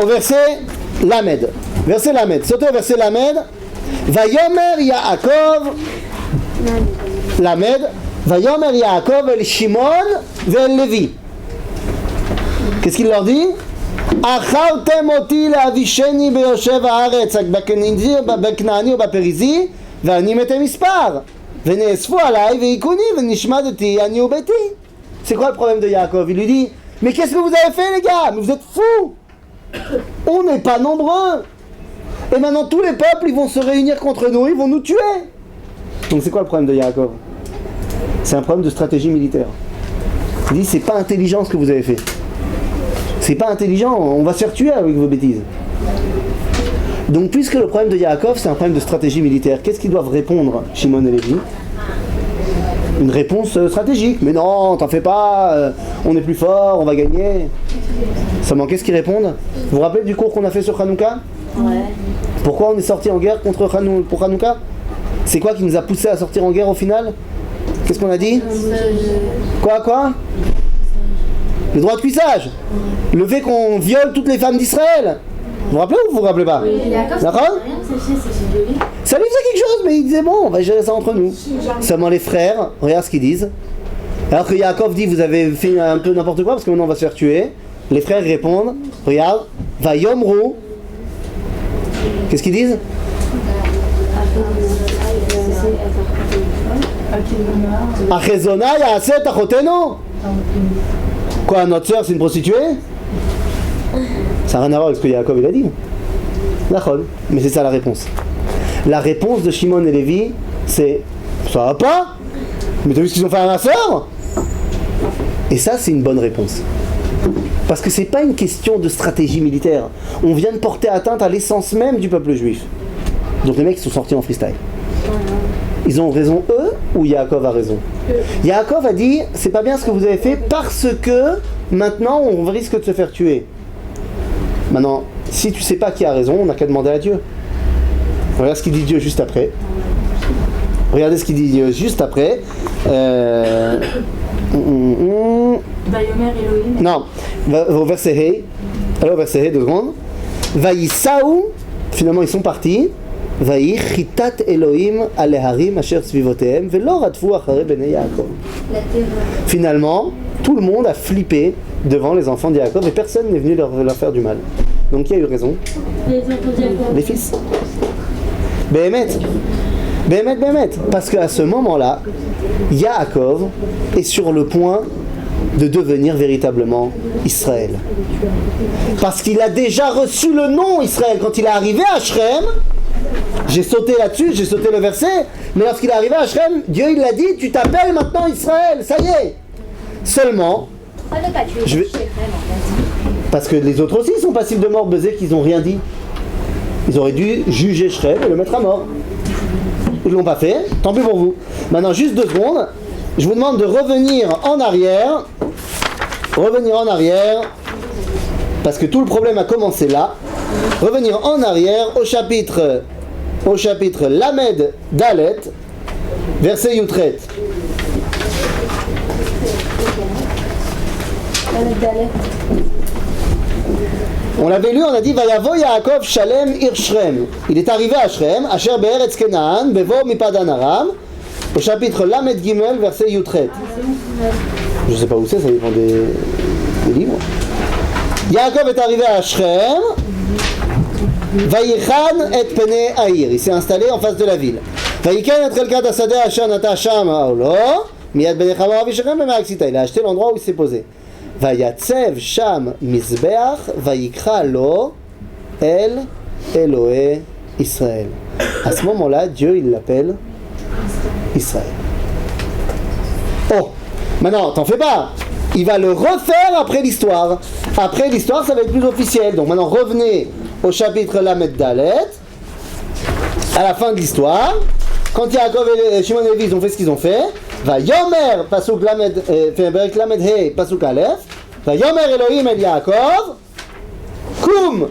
Au verset Lamed. Verset Lamed. Sautez au verset Lamed. Vayomer Yaakov. Lamed. Vayomer Yaakov el Shimon vel Levi. Qu'est-ce qu'il leur dit? Achartem oti leavisheni beyoshev haaretz בכנעני ובפריזי ואני מתי מספר ונאספו עליי והיכוני ונשמדתי אני וביתי. C'est quoi le problème de Yaakov? Il lui dit, mais qu'est-ce que vous avez fait les gars? Mais vous êtes fous! On n'est pas nombreux! Et maintenant tous les peuples ils vont se réunir contre nous, ils vont nous tuer! Donc c'est quoi le problème de Yaakov? C'est un problème de stratégie militaire. Il dit, c'est pas intelligent ce que vous avez fait. C'est pas intelligent, on va se faire tuer avec vos bêtises. Donc puisque le problème de Yaakov c'est un problème de stratégie militaire, qu'est-ce qu'ils doivent répondre, Shimon et Lévi? Une réponse stratégique. Mais non, t'en fais pas, on est plus fort, on va gagner. Seulement qu'est-ce qu'ils répondent? Vous vous rappelez du cours qu'on a fait sur Hanouka? Ouais. Pourquoi on est sorti en guerre pour Hanouka? C'est quoi qui nous a poussé à sortir en guerre au final? Qu'est-ce qu'on a dit? Quoi? Le droit de cuissage. Le fait qu'on viole toutes les femmes d'Israël. Vous vous rappelez ou vous vous rappelez pas? D'accord? Ça lui faisait quelque chose, mais il disait bon, on va gérer ça entre nous. Seulement les frères, regarde ce qu'ils disent. Alors que Yaakov dit vous avez fait un peu n'importe quoi parce que maintenant on va se faire tuer. Les frères répondent, regarde, va yomru. Qu'est-ce qu'ils disent? Achezona ya'aset achotenu. Quoi, notre sœur c'est une prostituée? Ça n'a rien à voir avec ce que Yaakov il a dit. D'accord, mais c'est ça la réponse. La réponse de Shimon et Lévi, c'est ça va pas? Mais t'as vu ce qu'ils ont fait à ma sœur? Et ça, c'est une bonne réponse. Parce que c'est pas une question de stratégie militaire. On vient de porter atteinte à l'essence même du peuple juif. Donc les mecs sont sortis en freestyle. Ils ont raison eux ou Yaakov a raison? Yaakov a dit c'est pas bien ce que vous avez fait parce que maintenant on risque de se faire tuer. Maintenant, si tu sais pas qui a raison, on n'a qu'à demander à Dieu. Regarde ce qu'il dit Dieu juste après. Regardez ce qu'il dit Dieu juste après. Non, au verset Hey. Allez au verset Hey, 2 secondes. Vaïsaou, finalement ils sont partis. Vaï chitat Elohim aleharim asher svivotehem velo radfu acharei bnei Yaakov. Finalement, tout le monde a flippé devant les enfants de Yaakov et personne n'est venu leur faire du mal. Donc qui a eu raison? Les fils. Béhémet. Parce qu'à ce moment-là, Yaakov est sur le point de devenir véritablement Israël. Parce qu'il a déjà reçu le nom Israël. Quand il est arrivé à Shrem, j'ai sauté là-dessus, j'ai sauté le verset, mais lorsqu'il est arrivé à Shrem, Dieu il l'a dit, tu t'appelles maintenant Israël, ça y est. Seulement, Je vais... Parce que les autres aussi sont passibles de mort, Bezek, qu'ils n'ont rien dit. Ils auraient dû juger Shrem et le mettre à mort. Ils ne l'ont pas fait, tant pis pour vous. Maintenant, juste 2 secondes, je vous demande de revenir en arrière. Revenir en arrière, parce que tout le problème a commencé là. Revenir en arrière au chapitre Lamed Dalet, verset Yutret. On l'avait lu, on a dit Vayavo Yaakov Shalem Ir Shrem. Il est arrivé à Shrem, Asher Be'eretz Kenaan, Bevo Mipadan Aram, au chapitre Lamed Gimel, verset Yutret. Je ne sais pas où c'est, ça dépend des livres. Yaakov est arrivé à Shrem, Vayichan et Pene Aïr. Il s'est installé en face de la ville. Vayikan et Relkat Asadeh Asher Nata Sham Aolo, Miyad Benechama Avishrem Bemaaksita. Il a acheté l'endroit où il s'est posé. Vayatsev Sham Mizbeach, Vayikra Lo El Elohe Israël. À ce moment-là, Dieu il l'appelle Israël. Oh, maintenant, t'en fais pas. Il va le refaire après l'histoire. Après l'histoire, ça va être plus officiel. Donc maintenant, revenez au chapitre Lamed Dalet. À la fin de l'histoire, quand Yaakov et Shimon et Lévi ils ont fait ce qu'ils ont fait, va Yomer Pasuk Lamed Lamed He Pasuk Aleph, va Yomer Elohim El Yaakov, Kum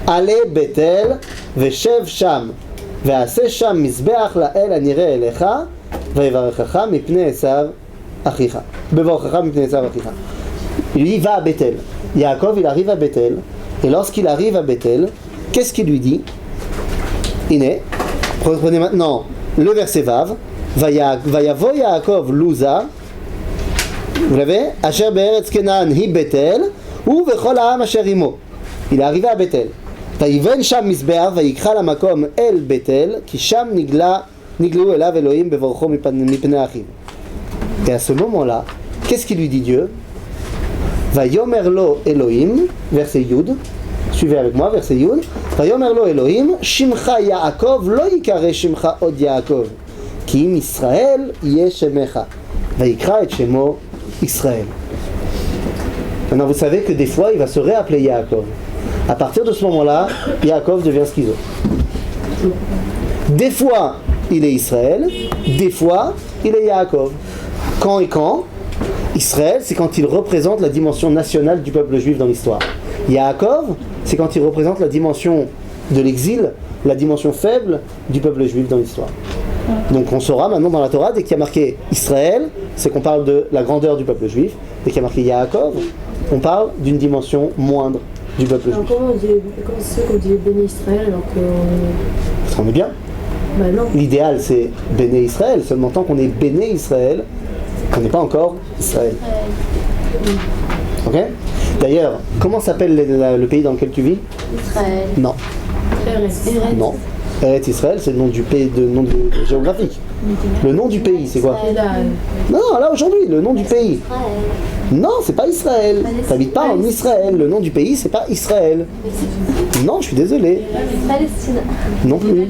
Ale Betel Veshev Sham, Ve'aseh Sham Mizbeach La'el Anire Elecha, Ve'yevarechacha Mipnei Esav Achicha. Bevorchacha Mipnei Esav Achicha. Il dit va à Bethel. Yaakov il arrive à Bethel, et lorsqu'il arrive à Bethel, qu'est-ce qu'il lui dit? Iné, prenez maintenant le verset Vav. Vayavo Yaakov Luza. Vous l'avez? Asher Be'eretz Kenaan hi Bethel, ou vechol ha'am asher imo. Il est arrivé à Bethel. Vayiven sham mizbeach, vayikra lamakom el Bethel, ki sham nigleu elav Elohim bevorcho mipnei achim. Et à ce moment-là, qu'est-ce qu'il lui dit Dieu? Vayomer lo Elohim, verset Yud. Suivez avec moi, verset Yud. Vayomer lo Elohim, Shimcha Yaakov lo yikare Shimcha od Yaakov, ki im Israël yeh shemecha. Vayikra et shemo Israël. Maintenant, vous savez que des fois, il va se réappeler Yaakov. À partir de ce moment-là, Yaakov devient schizo. Des fois, il est Israël. Des fois, il est Yaakov. Quand et quand? Israël, c'est quand il représente la dimension nationale du peuple juif dans l'histoire. Yaakov, c'est quand il représente la dimension de l'exil, la dimension faible du peuple juif dans l'histoire. Donc on saura maintenant dans la Torah, dès qu'il y a marqué Israël, c'est qu'on parle de la grandeur du peuple juif. Dès qu'il y a marqué Yaakov, on parle d'une dimension moindre du peuple juif. Comment c'est qu'on dit béni Israël alors Parce qu'on est bien. Bah non. L'idéal c'est béné Israël, seulement tant qu'on est béné Israël, qu'on n'est pas encore Israël. Ok? D'ailleurs, comment s'appelle le pays dans lequel tu vis? Israël. Non. Non. Eretz Israël, c'est le nom du pays, géographique. Le nom du pays, c'est quoi? Non, là aujourd'hui, le nom du pays. Non, c'est pas Israël. T'habites pas en Israël. Le nom du pays, c'est pas Israël. Non, je suis désolé. Palestine. Non plus.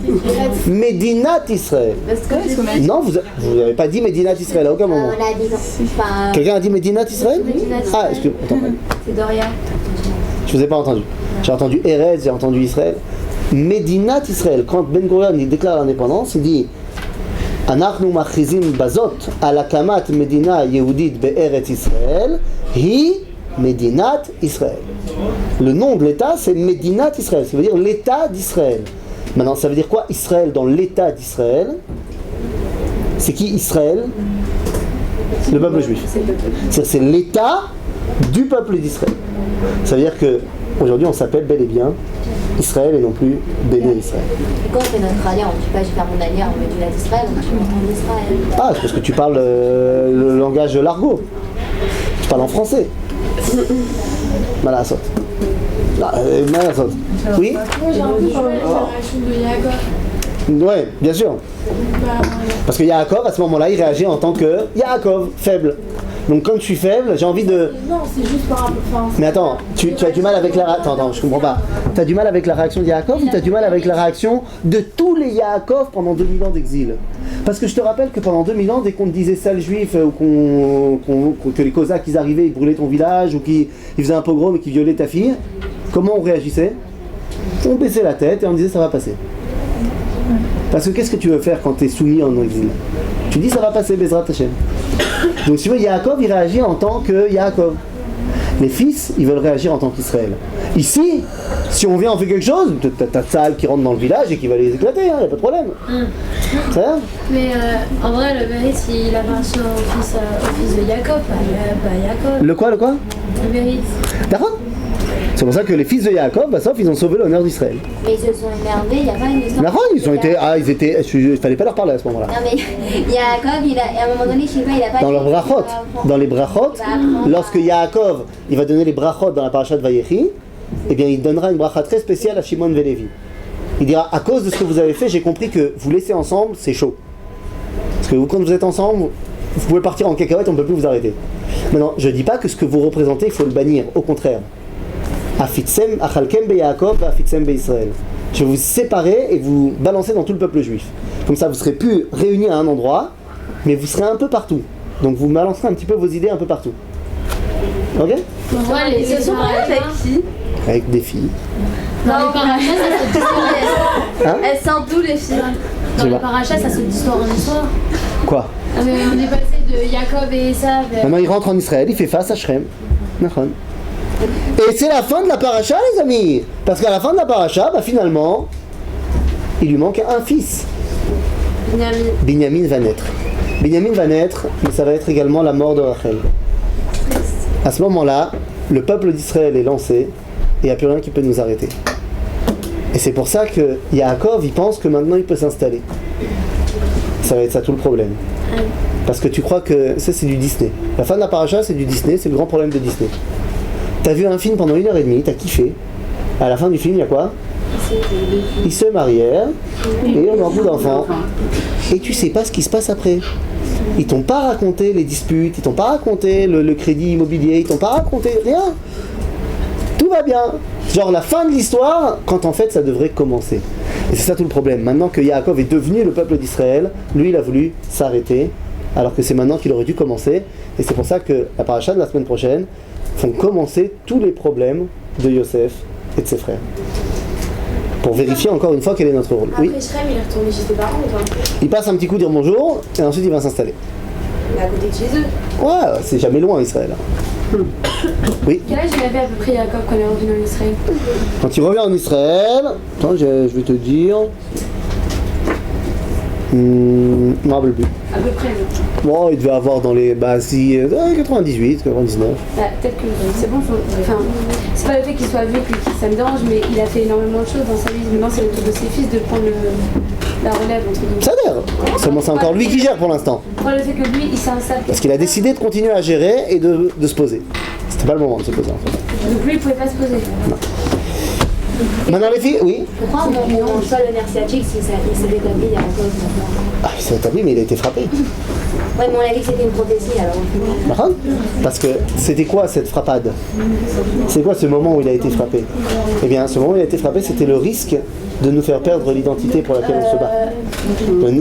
Médinat Israël. Non, vous n'avez pas dit Médinat Israël à aucun moment. On l'a dit, non. Quelqu'un a dit Médinat Israël? Ah, excusez-moi. C'est Doria. Je vous ai pas entendu. J'ai entendu Eretz, j'ai entendu Israël. Médinat Israël, quand Ben Gurion il déclare l'indépendance, il dit Anachnu machizim bazot al akamat medina yehudit be'eretz Israël hi Médinat Israël. Le nom de l'État c'est Médinat Israël, ça veut dire l'État d'Israël. Maintenant ça veut dire quoi Israël dans l'État d'Israël? C'est qui Israël? Le peuple juif. C'est l'État du peuple d'Israël. Ça veut dire que aujourd'hui on s'appelle bel et bien Israël et non plus béné Israël. Et quand on fait notre alliance, on ne dit pas je vais faire mon alliance, on met du lait d'Israël, on dit en Israël. Ah, c'est parce que tu parles le langage de l'argot. Tu parles en français. Malasot. Malasot. Oui? Moi j'ai un peu parlé de la réaction de Yaakov. Ouais, bien sûr. Parce que Yaakov, à ce moment-là, il réagit en tant que Yaakov, faible. Donc comme je suis faible, j'ai envie de... Non, c'est juste par rapport... Mais attends, tu as du mal avec la... Attends, je comprends pas. Tu as du mal avec la réaction de Yaakov ou tu as du mal avec la réaction de tous les Yaakov pendant 2000 ans d'exil? Parce que je te rappelle que pendant 2000 ans, dès qu'on te disait sale juif, ou que les Cosaques ils arrivaient, ils brûlaient ton village, ou qu'ils faisaient un pogrom et qu'ils violaient ta fille, comment on réagissait? On baissait la tête et on disait ça va passer. Parce que qu'est-ce que tu veux faire quand tu es soumis en exil? Tu dis ça va passer, Bezrat Hashem. Donc si tu veux, Yaakov il réagit en tant que Yaakov. Les fils, ils veulent réagir en tant qu'Israël. Ici, si on vient en fait quelque chose, t'as Tzahal qui rentre dans le village et qui va les éclater, y a pas de problème. C'est ça? Mais en vrai, le mérite, il appartient au fils de Jacob, pas Jacob. Le quoi? Le mérite. D'accord? C'est pour ça que les fils de Yaakov, bah, sauf ils ont sauvé l'honneur d'Israël. Mais ils se sont énervés, il n'y a pas une histoire. D'accord, ils étaient, il fallait pas leur parler à ce moment-là. Non mais Yaakov, à un moment donné, je sais pas, il a pas... Dans leurs brachot, dans les brachot, lorsque Yaakov, il va donner les brachot dans la parasha de Vayechi, eh bien il donnera une bracha très spéciale à Shimon Vélévi. Il dira, à cause de ce que vous avez fait, j'ai compris que vous laisser ensemble, c'est chaud. Parce que quand vous êtes ensemble, vous pouvez partir en cacahuète, on ne peut plus vous arrêter. Maintenant, je ne dis pas que ce que vous représentez, il faut le bannir, au contraire. Afitsem, achalkem be Yaakov, afitsem be Israël. Je vais vous séparer et vous balancer dans tout le peuple juif. Comme ça, vous serez plus réunis à un endroit, mais vous serez un peu partout. Donc vous balancerez un petit peu vos idées un peu partout. Ok? Ouais, ils se sont mariés avec qui? Avec des filles. Dans les parachas, ça se distord. Hein? Elles sortent d'où les filles? Dans les parachas, ça se distord en histoire. Quoi? Ah, mais on est passé de Jacob et Esav. Maintenant il rentre en Israël, il fait face à Shrem. Nachon. Et c'est la fin de la paracha, les amis. Parce qu'à la fin de la paracha, bah, finalement, il lui manque un fils. Binyamin va naître. Binyamin va naître, mais ça va être également la mort de Rachel. À ce moment-là, le peuple d'Israël est lancé et il n'y a plus rien qui peut nous arrêter. Et c'est pour ça que Yaakov, il pense que maintenant il peut s'installer. Ça va être ça tout le problème. Parce que tu crois que ça c'est du Disney. La fin de la paracha c'est du Disney, c'est le grand problème de Disney. T'as vu un film pendant 1h30, t'as kiffé. À la fin du film, il y a quoi? Ils se marièrent et ils ont beaucoup d'enfants. Et tu sais pas ce qui se passe après. Ils t'ont pas raconté les disputes, ils t'ont pas raconté le crédit immobilier, ils t'ont pas raconté rien. Tout va bien. Genre la fin de l'histoire, quand en fait ça devrait commencer. Et c'est ça tout le problème. Maintenant que Yaakov est devenu le peuple d'Israël, lui il a voulu s'arrêter, alors que c'est maintenant qu'il aurait dû commencer. Et c'est pour ça que la paracha de la semaine prochaine font commencer tous les problèmes de Yosef et de ses frères. Pour vérifier encore une fois quel est notre rôle. Après Oui. Shrem, il est retourné chez ses parents ou pas? Il passe un petit coup dire bonjour et ensuite il va s'installer. Mais à côté de chez eux. Ouais, c'est jamais loin Israël. Oui. Quel âge il avait à peu près Jacob quand il est revenu en Israël? Quand il revient en Israël, attends, je vais te dire. Je me rappelle plus. À peu près. Bon, il devait avoir dans les. Bah, si. 98, 99. Bah, peut-être que c'est bon. Enfin, c'est pas le fait qu'il soit vieux que ça me dérange, mais il a fait énormément de choses dans sa vie. Maintenant, c'est le tour de ses fils de prendre la relève, entre guillemets. Ça a l'air. Seulement, c'est encore lui qui gère pour l'instant. Moi, le fait que lui, il s'installe. Parce qu'il a décidé de continuer à gérer et de se poser. C'était pas le moment de se poser en fait. Donc lui, il pouvait pas se poser. Maintenant, les filles, oui. Pourquoi on ne mange pas le nerf sciatique si ça s'est établi il y a encore maintenant? Ah, il s'est établi, mais il a été frappé. Ouais, mais on a dit que c'était une prophétie alors. D'accord ? Parce que c'était quoi cette frappade ? C'est quoi ce moment où il a été frappé ? Eh bien, ce moment où il a été frappé, c'était le risque de nous faire perdre l'identité pour laquelle on se bat.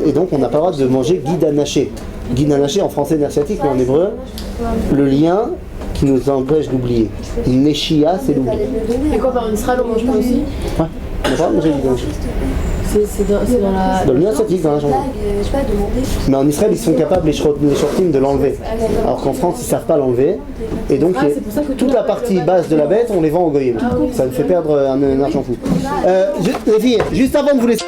Et donc, on n'a pas le droit de manger guide anaché. Guide anaché en français nerf sciatique, mais en hébreu, le lien qui nous empêche d'oublier. Neshia, c'est l'oubli. Et quoi, par Israël, on mange pas aussi? Ouais, on n'a pas mangé guide anaché. C'est dans la. Dans le lien sciatique, dans la jambe. Je sais pas, demander. Mais en Israël, ils sont capables, les shortim, de l'enlever. Alors qu'en France, ils ne savent pas l'enlever. Et donc, toute la partie basse de la bête, on les vend au goyim. Ça nous fait perdre un argent fou. Les filles, juste avant de vous laisser...